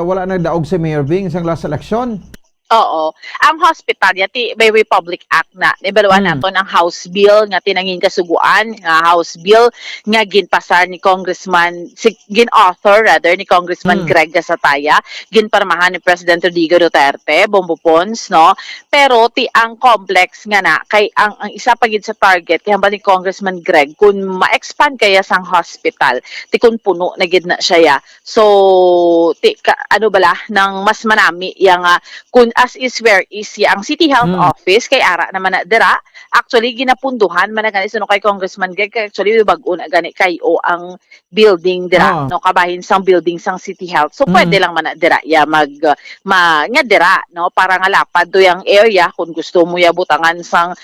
wala nagdaog si Mayor Bing sang last election. Oo. Ang hospital yati may Republic Act na. Ibaluan nato ng House Bill nga tinangin kasuguan, nga House Bill nga ginpasar ni Congressman gin-author rather ni Congressman Greg Gasataya, ginparmahan ni President Rodrigo Duterte, Bombo Pons, no? Pero ti ang complex nga na kay ang isa pa gid sa target kay hambal ni Congressman Greg kun ma-expand kaya sang hospital, ti kun puno na gid na siya ya. So ti ano bala nang mas manami yang kun as is where is ang City Health Office kay ara naman na dira actually ginapunduhan man na gani suno kay Congressman Greg actually bag-o na gani kay ang building dira no kabahin sang building sang City Health so pwede lang man na dira ya nga dira no para nga lapad do yang area kung gusto mo ya butangan sang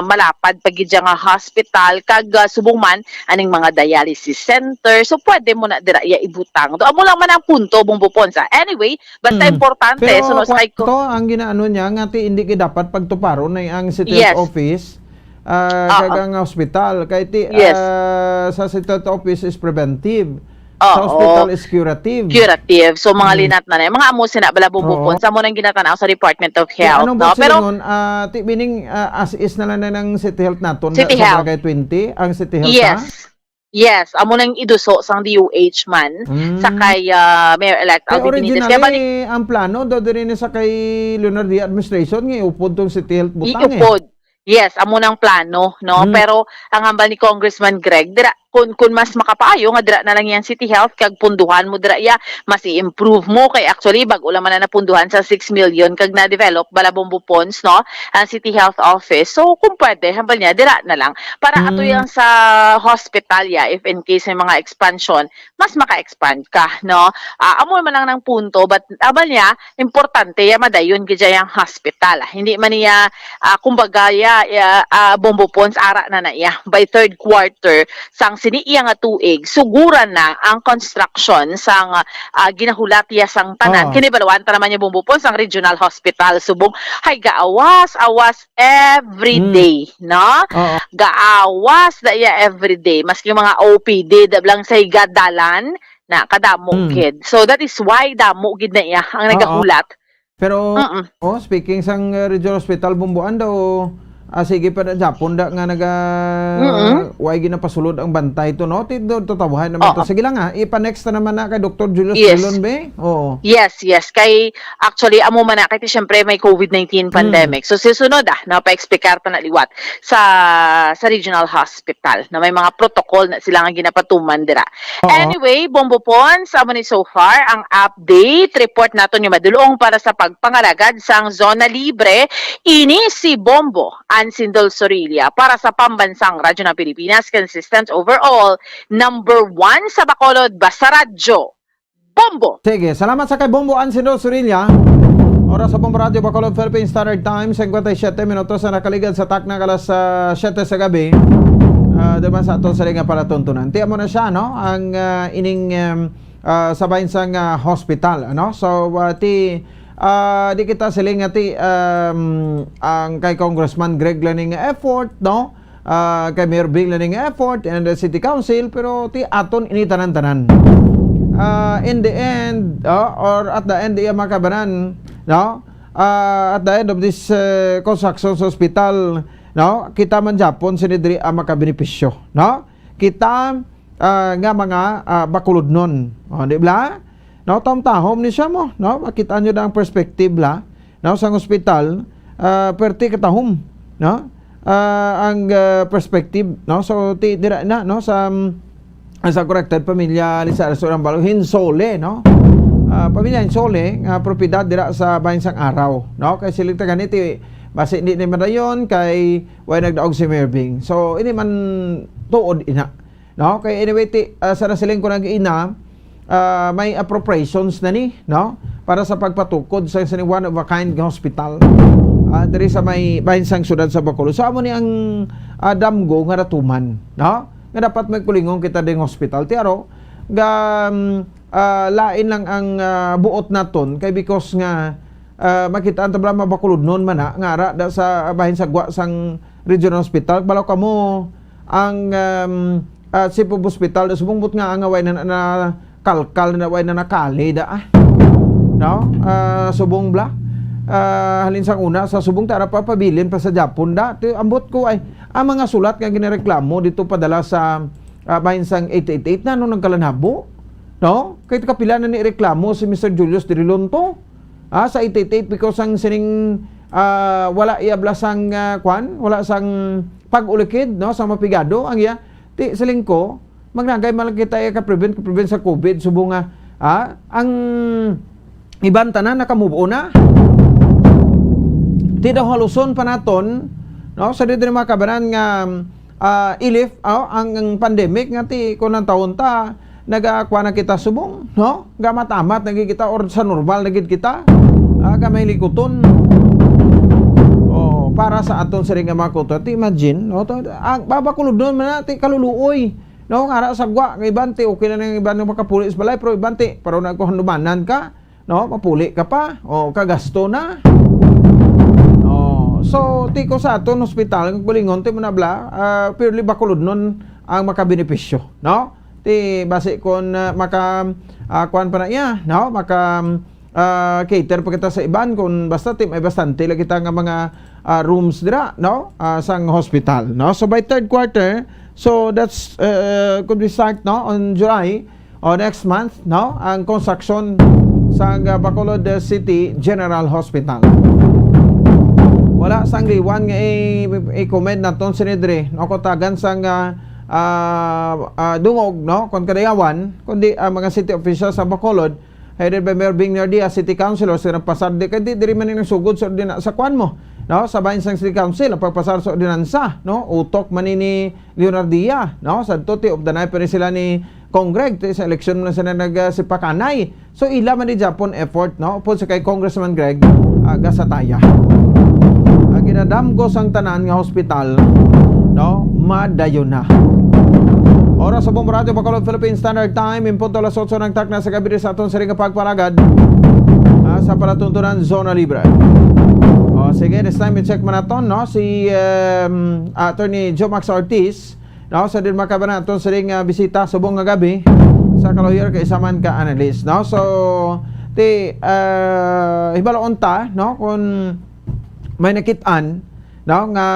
malapad pagid nga hospital kag subong man aning mga dialysis center so pwede mo na dira ya ibutang do amo lang man ang punto Bombo Ponsa anyway basta importante suno sa to ang ginaano niya nga ti hindi kay dapat pagtuparo na ang City Health Office kagang hospital kay ti sa City Health Office is preventive sa hospital is curative so mga linat na mga amo sina bala bubupon sa mo nang ginatanaw sa Department of Health no pero ti meaning as is na lang na ng City Health naton sa barangay 20 ang City Health Yes, amo nang iduso sang DOH man sa kay Mayor-elect Alvin Benitez. Kaya balik ang plano do din sa kay Leonardo administration nga iupod tong City Health butang Yes, amo nang plano, no? Pero ang hambal ni Congressman Greg, dira kun mas makapaayo nga dira na lang yan City Health kag punduhan mo dira ya mas i-improve mo kay actually bag-o man na napunduhan sa 6 million kag na-develop bala Bombo Pons no ang City Health Office so kung pwede hambal niya dira na lang para ato yang sa hospital ya if in case may mga expansion mas maka-expand ka no amo man lang ng punto but hambal niya importante ya madayon gid yang hospital hindi man niya kumbaga Bombo Pons ara na iya by third quarter sang siniiya nga tuig suguran na ang construction sang ginahulat ya sang tanan kini balawan ta naman niya Bombo Pons ang regional hospital subong hay gaawas every day no gaawas da ya every day maski mga OPD dablang sa higadalan na kadamo kid so that is why damo gid na iya ang nagahulat pero speaking sang regional hospital Bomboan daw sige pa na Japon da nga way ginapasulod ang bantay to no. Tito tatawahan naman to. Sige lang ha. Ipa-next na naman na kay Dr. Julius Drilon be. Oo. Yes. Kay actually amo man na kay syempre may COVID-19 pandemic. So sisunod na pa-explicar pa na liwat sa regional hospital na may mga protocol na sila nga ginapatuman dira. Anyway, Bombo Pons, amo ni so far ang update report naton yung madulong para sa pagpangalagad sang zona libre. Ini si Bombo Ansindol Sorilia para sa Pambansang Radyo ng Pilipinas, consistent overall, number 1 sa Bacolod, Basta Radyo, Bombo! Sige, salamat sa kay Bombo Ansindol Sorilia. Oras sa Bombo Radio Bacolod, Philippine Standard Time, 57 minutos na nakaligad sa takna kalas 7 sa gabi. Diba sa ato sa nga pala tuntunan. Tiyan mo na siya, no? Ang ining sabayin sang hospital, ano? So, di kita siling ati ang kay Congressman Greg Laning effort, no? Kay Mayor Bing Laning effort and the City Council, pero ti aton ini tanan-tanan. In the end, or at the end iya makabanan, no? At the end of this construction hospital, no? Kita man Japon sinidri ang makabenepisyo, no? Kita nga mga bakulod nun, di ba? No, tahom ni siya mo, no? Makita nyo na ang perspective la, no? Sa hospital, perti katahom, no? Ang perspective, no? So, dira na, no? Sa corrected pamilya Lisa Restaurant Balo, Hinsole, no? Pamilya Hinsole, propiedad dira sa bahin sang araw, no? Kaya siling taganiti, basi hindi naman na yun, kay way nagdaog si Merbing. So, ini man tuod ina, no? Kaya anyway, sa nasiling ko nag-ina, may appropriations na ni, no? Para sa pagpatukod sa one of a kind hospital. Diri sa may bahinsang syudad sa Bacolod. So amo ni ang damgo nga ratuman, no? Nga dapat may kulingong kita ding hospital. Tiaro ga lain lang ang buot naton kay because nga makita ang tabla Bacolod noon man nga ara da sa bahinsagwa sang regional hospital. Balaw kamo ang Cebu Hospital da subumbot nga ang away na kalkal na way na nakali da no? Subong bla halin sang una sa subong tara papabilin pa sa Japon da ambot ko ay ang mga sulat nga ginireklamo dito padala sa bahinsang 888 na nung nagkalanhabo, no? Kay kapila na ni reklamo si Mr. Julius Drilon to sa 888 because ang sining wala iabla sang wala sang pag-ulikid, no? Sa mapigado ang iya ti siling ko magnagay man kita ka-prevent sa COVID subong nga ang iban tanan nakamubo na. Ti daw haluson pa naton, no? Sa dito mga kabanan nga ilif ang pandemic nga ti kunang taon ta nagakuha na kita subong, no? Gamatamat nagikita or sa normal nagid kita gamay likuton. Para sa aton sa ring nga makuto. Ti imagine, no? Ang babakulod doon man ti kaluluoy. No, ngara sagwa ng ibante, okay na ng iban ng makapulis balay, pero ibante, pero nagkuhandumanan ka, no, mapuli ka pa, kagasto na. So, tiko sa aton hospital, ng kulingon, ti manabla, purely Bacolod nun ang makabenepisyo, no? Ti base kon kuan pa na iya, no? Cater pa kita sa iban, kung basta ti may bastante lang kita nga mga rooms dira, no? Sang hospital, no? So, by third quarter, so that's could be start no on July or next month, no, ang construction sa Bacolod City General Hospital. Wala sang liwan nga i-comment naton sinidre, no, kotagan sang dungog, no, kon kadayawan kundi mga city officials sa Bacolod headed by Mayor Bing Nardia, City Councilor sa pasar di kay diri man ning sugod sa sa kwan mo, no, sa bahinsang City Council ang pagpasar sa ordinansa, no, utok man ni Leonardia, no, sa tuti of the night pa rin sila ni Congreg sa eleksyon na sila nagsipakanay. So ila man ni Japon effort, no, po sa kay Congressman Greg gasataya ginadamgo sang tanan nga hospital, no, madayon na. Oras sa Bombo Radio Bacolod, Philippine Standard Time, impunto alas 8 ng takna sa gabi sa aton sa ring pagparagad sa palatuntunan Zona Libre. Sige, this time i-check man naton, no, si Attorney Joe Max Ortiz, no, sa din makabanan aton sa ring bisita subong nga gabi sa kalawyer kay isaman ka analyst, no. So ti hibalaon ta, no, kung may nakitaan no nga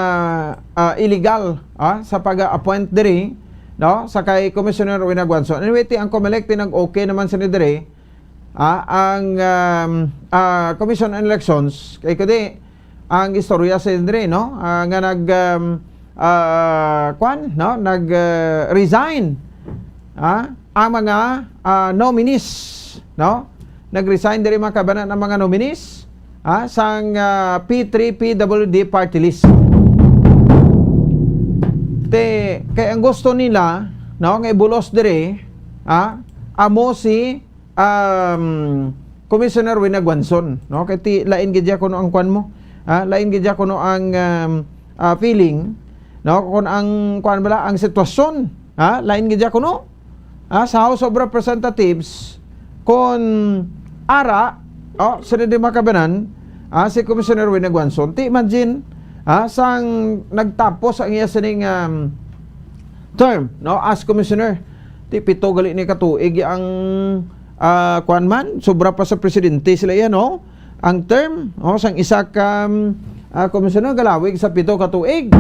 illegal sa pag-appoint diri no sa kay Commissioner Rowena Guanzon. Anyway, ang COMELEC nag-okay naman sa diri ang Commission on Elections kay kadi ang istorya sa diri no nga nag-resign ang mga nominees no nag-resign diri mga kabanan ang mga nominees sang P3PWD party list. Kay ang gusto nila no nga ibulos diri amo si Commissioner Rowena Guanzon no kay ti lain gid kuno ang kwan mo lain gid kuno ang feeling no kun ang kwan bala ang sitwasyon lain gid kuno sa House of Representatives kun ara sa di makabanan si Commissioner Rowena Guanzon ti imagine sang nagtapos ang iya sining term no as commissioner ti pito gali ni katuig ang kuan man sobra pa sa presidente sila yan no ang term sang isa ka commissioner galawig sa pito ka tuig.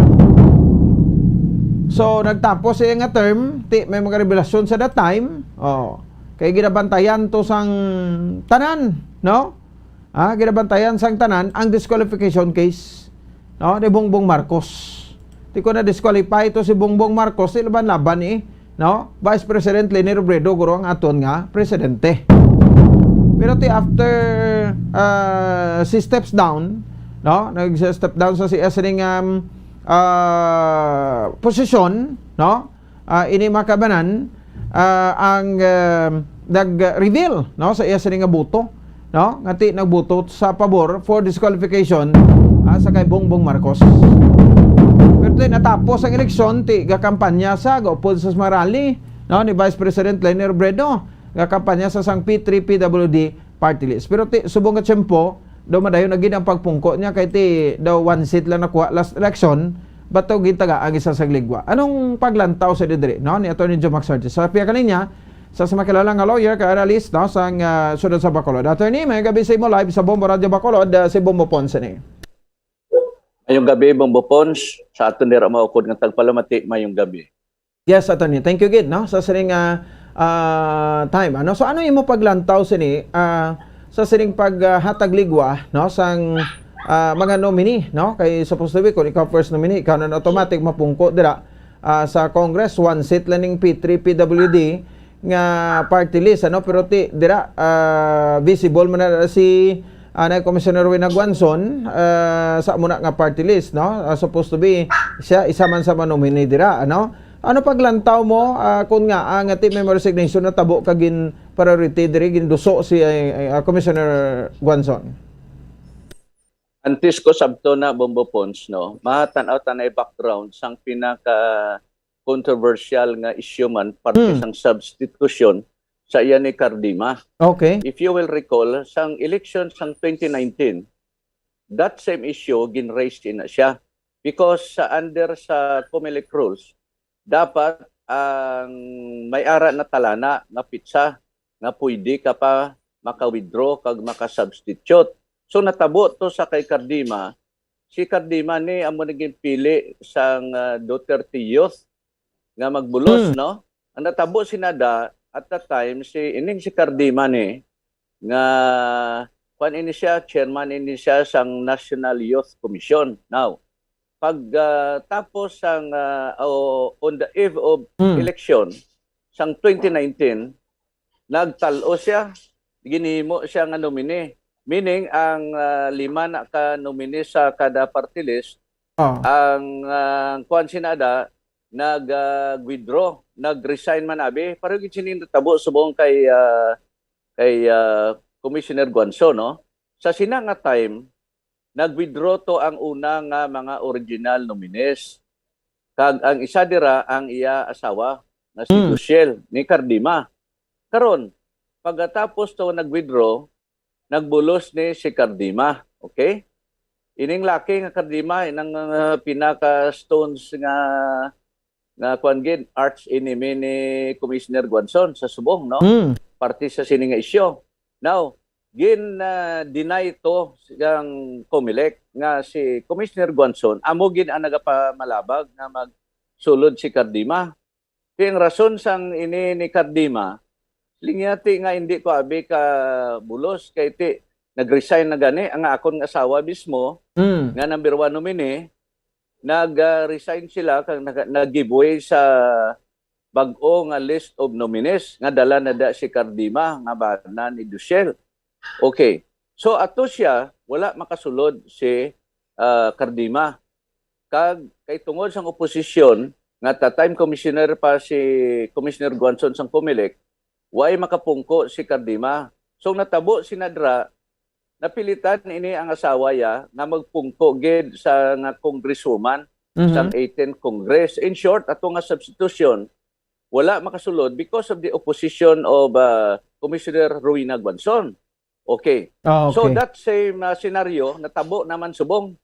So nagtapos siya nga term ti may mga revelasyon sa that time kay ginabantayan to sang tanan no ginabantayan sang tanan ang disqualification case no ni Bongbong Marcos. Ti ko na disqualify to si Bongbong Marcos ti laban-laban no Vice President Leni Robredo guro ang aton nga presidente. Pero ti after si steps down no nag-step down sa siya sining posisyon no ini makabanan ang nag-reveal no sa iya sining boto no ngati nagboto sa pabor for disqualification sa kay Bongbong Marcos. Pero natapos ang eleksyon ti gakampanya sa gaupod sa rally no ni Vice President Leni Robredo gakampanya sa sang P3PWD party list. Pero ti subong nga tiyempo daw madayon na gid ang pagpungko niya kay ti daw one seat lang nakuha last election bato gitaga ang isa sa ligwa. Anong paglantaw sa didiri no ni Attorney Joe Maxarte sa piya kaninya sa makilala nga lawyer ka analyst no sang sudad sa Bacolod. Attorney, may gabi sa imo live sa Bombo Radio Bacolod si Bombo Ponce ni. Mayong gabi Bombo Ponce sa aton dira maukod nga tagpalamati mayong gabi. Yes, Attorney. Thank you gid no sa sining time ano. So ano imo paglantaw sini sa sining paghatag ligwa no sang mga nominee no kay supposed to be kung ikaw first nominee ikaw na automatic mapungko dira sa Congress one seat laning P3PWD nga party list ano pero ti dira visible man na si na Commissioner Rowena Guanzon sa muna nga party list no supposed to be siya isa man sa nominee dira ano paglantaw mo kung nga ang ati may resignation na tabo kagin priority diri ginduso si Commissioner Guanzon. Antes ko sabto na Bombo Ponce no mahatan-aw tanay background sang pinaka controversial nga issue man parte sang substitution sa iya ni Cardima. Okay. If you will recall sang election sang 2019 that same issue gin-raised na siya because sa under sa COMELEC rules dapat ang may-ara na talana nga pitsa nga pwede ka pa maka-withdraw kag maka-substitute. So natabo to sa kay Cardima. Si Cardima ni amo naging pili sang Duterte Youth nga magbulos no. Ang natabo sinada at that time si Cardima ni nga kwan ini siya chairman ini siya sang National Youth Commission. Now pag tapos sang on the eve of election sang 2019 nagtalo siya ginhimo siya nga nominee. Meaning, ang lima na ka-nominee sa kada party list, ang kuwan sinada, nag-withdraw, nag-resign man abi. Parang sininatabo subong kay Commissioner Guanzon, no? Sa sinanga time, nag-withdraw to ang una nga mga original nominees. Kag ang isa dira ang iya asawa, na si Luciel, ni Cardima. Karon, pagkatapos to nag-withdraw, nagbulos ni si Cardima, okay? Ining laki nga Cardima inang pinaka-stones nga kuan gid arch enemy ni Commissioner Guanzon sa subong no. Parte sa sini nga isyu. Now, deny to ang COMELEC nga si Commissioner Guanzon amo gid ang nagapamalabag nga magsulod si Cardima. Kaya ang rason sang ini ni Cardima, lingyati nga hindi ko abi ka bulos kay ti nag-resign na gani ang akon nga asawa mismo nga number 1 nominee nag-resign sila kag nag-giveaway sa bag-o nga list of nominees nga dala na da si Cardima nga bana ni Duciel. Okay. So ato siya wala makasulod si Cardima. Kag kay tungod sang oposisyon nga time commissioner pa si Commissioner Guanzon sang COMELEC, way makapungko si Cardima. So natabo si Nadra napilitan ini ang asawa ya nga magpungko gid sa nga congresswoman sa 18th Congress. In short, ato nga substitution wala makasulod because of the opposition of Commissioner Rowena Guanzon. Okay. Okay. So that same scenario natabo naman subong.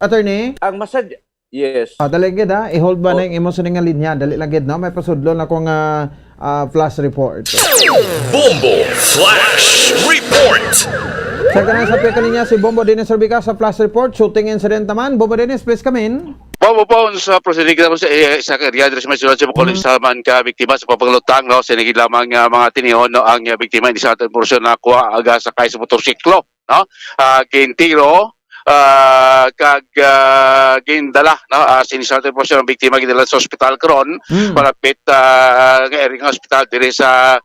Attorney? Ang masad yes. Dali gid ha, i-hold ba na yung imo sa nga linya? Dali lang gid no, may pasudlon ako nga flash report. Bombo Flash Report. Sa kanang sabi kaninya si Bombo Dennis Orbica sa flash report, shooting incident naman. Bombo Dennis, please come in. Bombo po sa proceeding naman sa isa ka area sa Masyulan sa Bacolod sa man ka biktima sa papanglutang no, sinigid lamang mga tinihon no, ang biktima hindi sa ating porsyon na kuha aga sakay sa motorsiklo no, gintiro kag gindala no, sinisarte po siya ng biktima gidala sa ospital karon malapit nga area ng ospital diri sa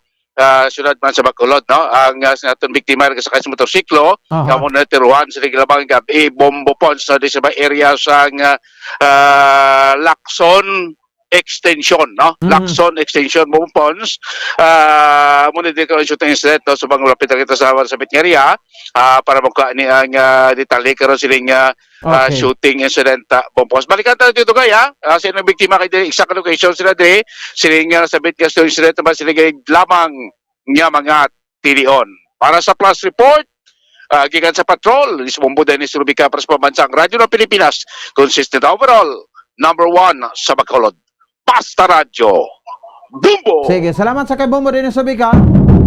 syudad man sa Bacolod no, ang naton biktima sakay sa motorsiklo kamo na tiruan sa lamang gabi bombo po sa sa area sa Lacson Extension no, Lacson Extension bombo pons muna din ko shooting incident no, subang lapit kita sa area para magka ni ang detalye karon siling shooting incident bombos. Balikan tayo dito kaya sino biktima kay exact location sila dire siling sabit ka shooting incident ba sila lamang nga mga tilion. Para sa plus report gikan sa patrol is Bombo Dennis Rubica para sa pambansang radyo ng Pilipinas, consistent overall number 1 sa Bacolod. Basta Radyo Bombo. Sige, salamat sa kay Bombo Dennis Rubica.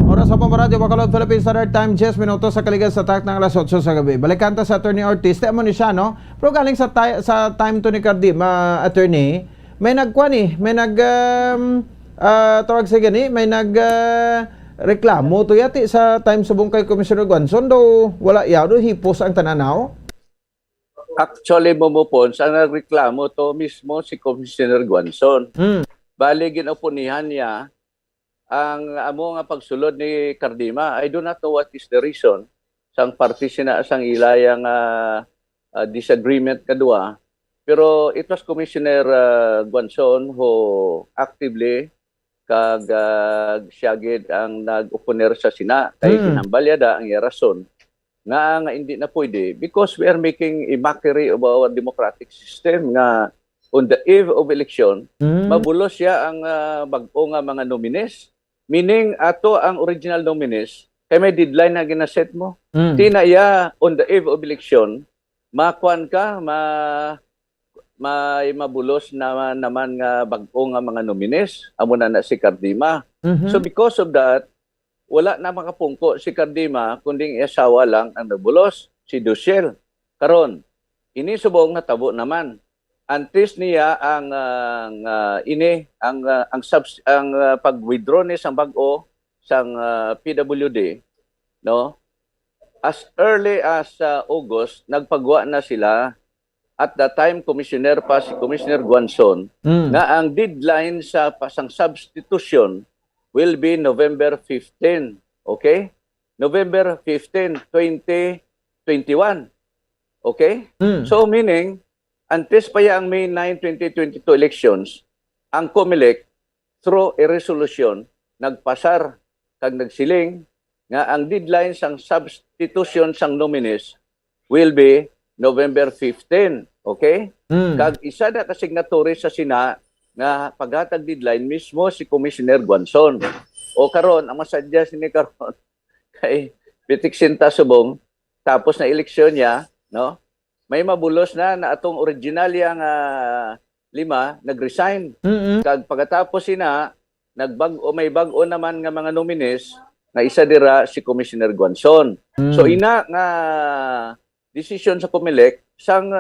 Oras sa Bombo Radio Bacolod Philippines Standard Time 10 minutos sa kaligan sa tak ng alas 8 sa gabi. Balikan ta sa Attorney Ortiz. Temo ni siya no. Pero galing sa time to ni Cardima attorney, may nagkuan may tawag sa gani, may reklamo to yati sa time subong kay Commissioner Guanzon do wala yaw do hipos ang tananaw. Actually momopon ang nagreklamo to mismo si Commissioner Guanzon. Bali ginoponihan niya ang amo nga pagsulod ni Cardima. I do not know what is the reason sang party sina sang ilayang disagreement kadua. Pero it was Commissioner Guanzon who actively kag siyagid ang nag-oponer sa Sina kay kinambalyada ang rason nga hindi na pwede because we are making a mockery of our democratic system nga on the eve of election mabulos siya ang bag-o nga mga nominees, meaning ato ang original nominees kay may deadline na ginaset mo tinaya on the eve of election makuan ka may mabulos naman nga bag-o nga mga nominees amo na si Cardima. So because of that wala na makapungko si Cardima kundi asawa lang ang nabulos si Duciel. Karon ini subong natabo naman antes niya ang pag-withdraw ni sang bag-o sang PWD no, as early as August nagpagawa na sila. At that time, commissioner pa si Commissioner Guanzon nga ang deadline sa pasang substitution will be November 15. Okay? November 15, 2021. Okay? So meaning, antes pa ang May 9, 2022 elections, ang COMELEC through a resolution nagpasar kag nagsiling nga ang deadline sang substitution sang nominees will be November 15. Okay? Kag isa na kasignatory sa Sina nga paghatag deadline mismo si Commissioner Guanzon. O karon ang masadya sini karon kay Pitik Sinta subong tapos na eleksyon niya, no? May mabulos na atong original yang 5 nag-resign. Kag pagkatapos Sina may bag-o naman nga mga nominees nga isa dira si Commissioner Guanzon. So ina nga decision sa COMELEC sang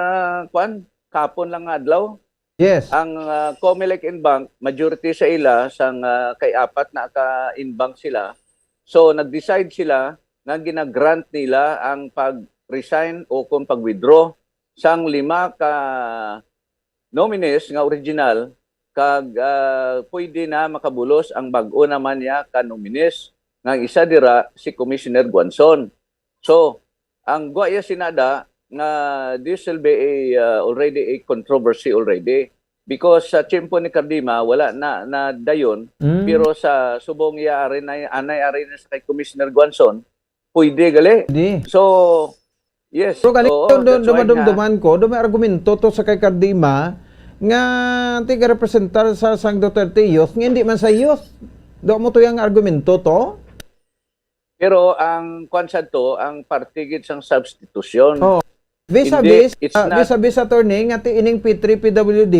kapon lang nga adlaw. Yes. Ang COMELEC and bank, majority sa ila sang kay apat na ka-inbank sila. So nag-decide sila nga ginagrant nila ang pag-resign o kung pag-withdraw sang 5 ka nominees nga original kag pwede na makabulos ang bag-o naman niya ka nominees nga isa dira si Commissioner Guanzon. So, ang guaya sinada nga this will be already a controversy already because sa tiyempo ni Cardima wala na dayon pero sa subong iya ari na anay ari na sa kay Commissioner Guanzon pwede gali. So, yes. Pero galing that's why dumadumduman ko, may argumento to sa kay Cardima nga tiga representar sa Sang Duterte Youth nga hindi man sa youth. Do mo to yung argumento to? Pero ang konsad to, ang partigid sang substitution. Oh. Vis-a-vis, Hindi, it's not- vis-a-vis attorney nga ti ining P3 PWD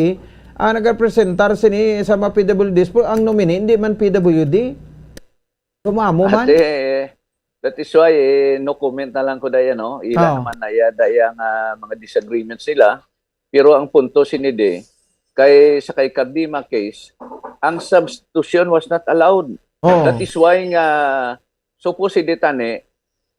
nagapresentar sini sa mga PWDs po ang nominee hindi man PWD. Tumamo man. That is why no comment na lang ko daya no. Ila naman na daya nga mga disagreements nila. Pero ang punto sinide kay sa kay Cardima case, ang substitution was not allowed. That is why nga supposedly tani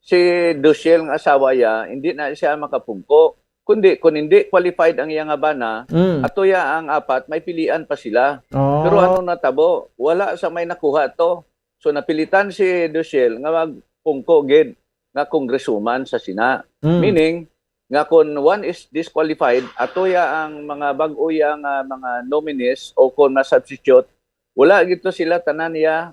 si Duciel nga asawa ya hindi na siya makapungko. Kundi kung hindi qualified ang iyang abana, ato ya ang apat may pilian pa sila. Pero ano natabo, wala sa may nakuha to. So napilitan si Duciel nga magpungko gid nga congresswoman sa Sina. Meaning nga kung one is disqualified, ato ya ang mga bag-o ya nga mga nominees o kung na-substitute, wala gito sila tanan ya,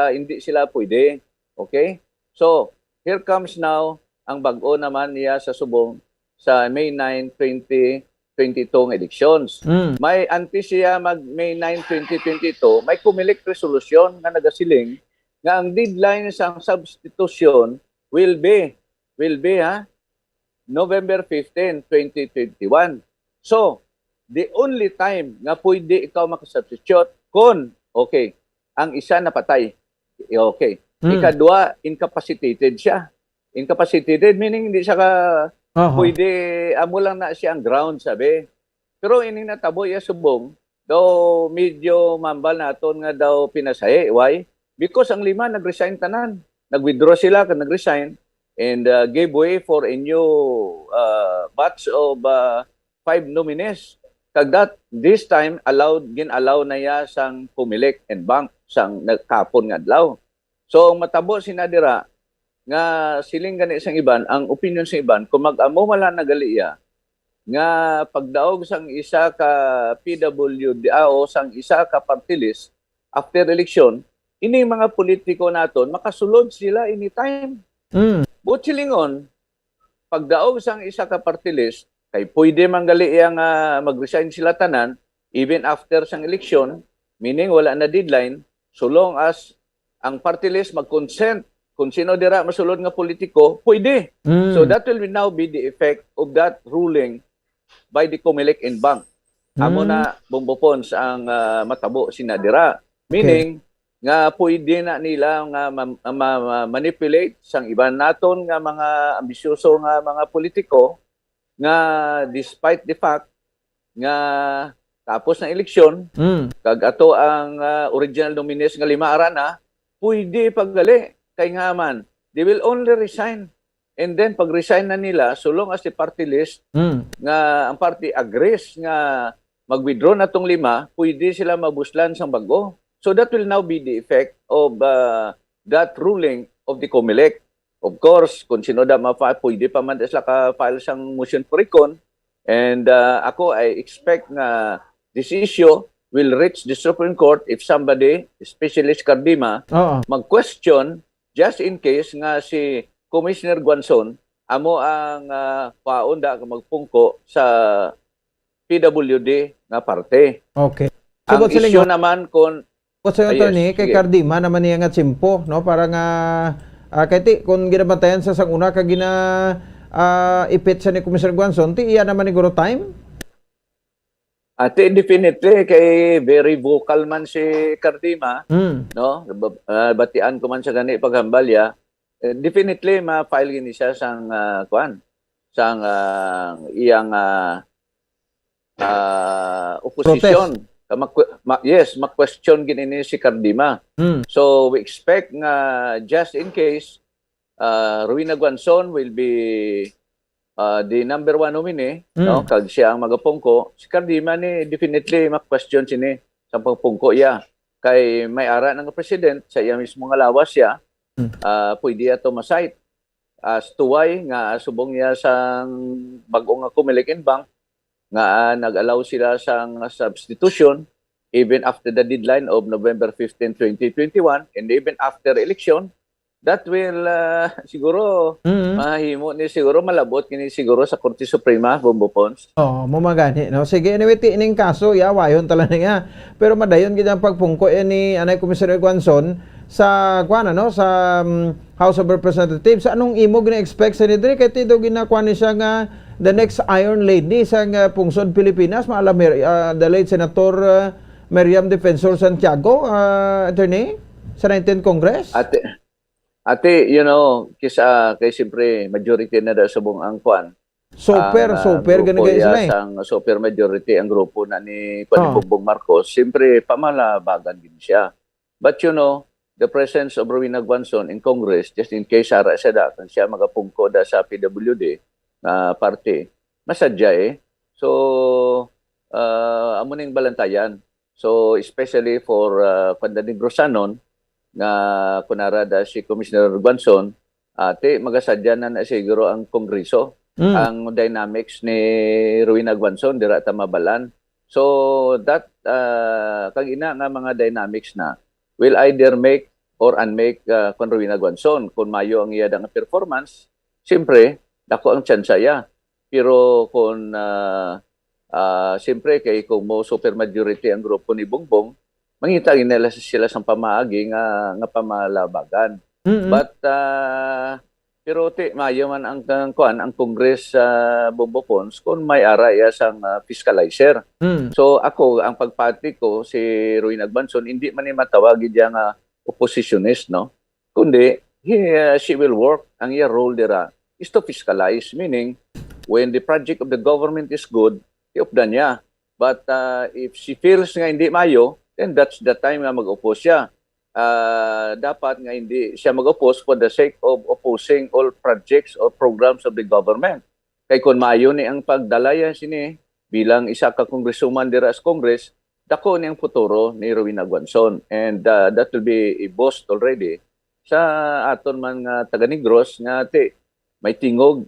hindi sila pwede. Okay? So, here comes now ang bag-o naman niya sa subong sa May 9, 2022 elections. May anti siya mag May 9, 2022, may COMELEC resolution nga nagasiling nga ang deadline sa substitution will be November 15, 2021. So, the only time nga pwede ikaw makasubstitute kung, okay, ang isa napatay. Okay. Ikadua, incapacitated siya. Incapacitated meaning hindi siya pwede, amo lang na siya ang ground, sabi. Pero ining natabo ya subong, daw medyo mambal naton nga daw pinasahe. Why? Because ang 5 nag-resign tanan. Nag-withdraw sila kag nag-resign and gave way for a new batch of 5 nominees. Kag that, this time, gin-allow na ya sang COMELEC and bank sang nagkapon nga adlaw. So, matabo sinadira nga siling gani sang iban, ang opinion sa iban, kung mag-amo mala nagaliya, nga pagdaog sang isa ka PWD o sang isa ka party list after election, ini mga politiko naton makasulod sila anytime. But silingon, pagdaog sang isa ka party list, kay pwede manggaliya nga mag-resign sila tanan even after sang election, meaning wala na deadline, so long as ang party list mag-consent kung sino dira masulod nga politiko, pwede. So that will now be the effect of that ruling by the COMELEC and bank. Amo na bumbopons ang matabo sinadira. Meaning, nga pwede na nila nga manipulate sang iban naton nga mga ambisyoso nga mga politiko nga despite the fact nga tapos ng eleksyon, kag ato ang original nominees nga 5 arana, pwede paggali. Kay nga man, they will only resign. And then, pag-resign na nila, so long as the party list, nga ang party agrees nga mag-withdraw na tong 5, pwede sila mabuslan sang bago. So that will now be the effect of that ruling of the COMELEC. Of course, kung sino da pwede pa man sila ka-file sang motion for recon. And ako, I expect nga this issue will reach the Supreme Court if somebody, especially Cardima, mag-question just in case nga si Commissioner Guanzon amo ang paunda ka magpungko sa PWD nga parte. Okay. Ang issue naman kung sa attorney kay Cardima naman niya nga tsimpo, no? Para nga kay kung ginabantayan sa sanguna ka ipit sa ni Commissioner Guanzon, ti iya naman ni guro time? Ate, definitely kay very vocal man si Cardima, no? Batian ko man sa gani paghambalya. Definitely ma-file gini siya sang sang iyang opposition. Yes, ma-question gini ni si Cardima. So we expect nga just in case Rowena Guanzon will be the number 1 nominee, no? Kag siya ang magapungko, si Cardima ni definitely ma-question sini sa pagpungko iya. Kay may ara ng president sa iya mismo nga lawas siya, pwede ato masite as to why nga subong niya sang bag-o nga Comelec Bank nga nag-allow sila sang substitution even after the deadline of November 15, 2021 and even after election. That will siguro mahimo ni siguro malabot kini siguro sa Korte Suprema, Bombo Pons. Mumagani, no? Sige, anyway, tining kaso, wayon tala niya. Pero madayon gid ang pagpungko ni Anay Komisario Guanzon sa sa House of Representatives. Anong imo gina-expect sa nidre kay tido ginakuha ni siya nga the next Iron Lady sa pungsod Pilipinas, maalam the late Senator Miriam Defensor Santiago, attorney sa 19th Congress. Ate, kay siyempre majority na da sa buong angkwan. Super ganun sila Ang super majority ang grupo na ni Bongbong Marcos, siyempre pamalabagan din siya. But the presence of Rowena Guanzon in Congress, just in case ara siya da, kung siya magapungko da sa PWD party, masadya So, amo ning balantayan. So, especially for Pandanig Rosanon, nga kunara da si Commissioner Guanzon, ate magasadya na siguro ang Kongreso, ang dynamics ni Rowena Guanzon dira ta mabalan. So that kag ina nga mga dynamics na will either make or unmake kon Rowena Guanzon. Kung mayo ang iya nga performance, siyempre dako ang tsansa ya. Pero kung siyempre kay kung mo super majority ang grupo ni Bongbong, mangita nila sila sa pamaagi nga pamalabagan. But pero mayo man ang Congress Bombo Pons kung may ara iya sang fiscalizer. So ako ang pagpati ko si Rowena Guanzon hindi man ni matawag diya nga oppositionist, no? Kundi she will work, ang iya role dira is to fiscalize, meaning when the project of the government is good, iupdan niya. But if she feels nga hindi mayo, then that's the time nga mag-oppose siya. Dapat nga hindi siya mag-oppose for the sake of opposing all projects or programs of the government. Kay kung mayo ni ang pagdalaya sini bilang isa ka kongresuman dira sa Congress, dako ni ang futuro ni Rowena Guanzon. And that will be a boast already sa aton man nga taga-Negros nga may tingog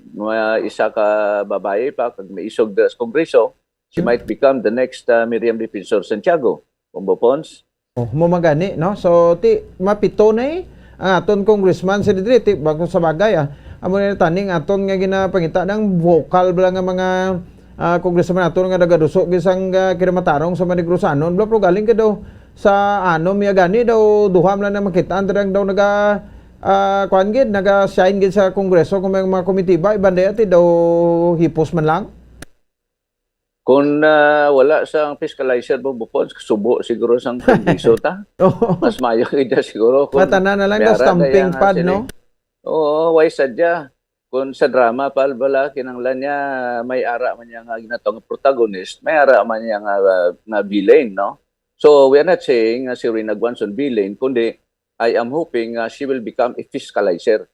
isa ka babae pa kag may isog dira sa Kongreso, she might become the next Miriam Defensor Santiago. Bombo Pons. Mumagani, no? So, mapito na aton congressman si Didri, bago sa bagay, amo na taning aton nga ginapangita ng vocal bala nga mga congressman aton nga nagadusok gisang kinamatarong sa Manigrusanon, bla pro galing ka daw sa miyagani daw duham lang na makitaan daw kuan gid naga-shine gid sa kongreso kung may mga komitiba ibanda ati daw hipos man lang. Kung wala sang fiscalizer Bombo Pons, subo siguro sang Kongreso ta. Mas mayo kaya siguro. Matana na lang daw stamping pad, no? Oo, why sadya. Kung sa drama, bala, kinanglan niya, may ara man niya nga ginatong protagonist, may ara man niya nga villain, no? So, we are not saying si Rowena Guanzon villain, kundi I am hoping she will become a fiscalizer.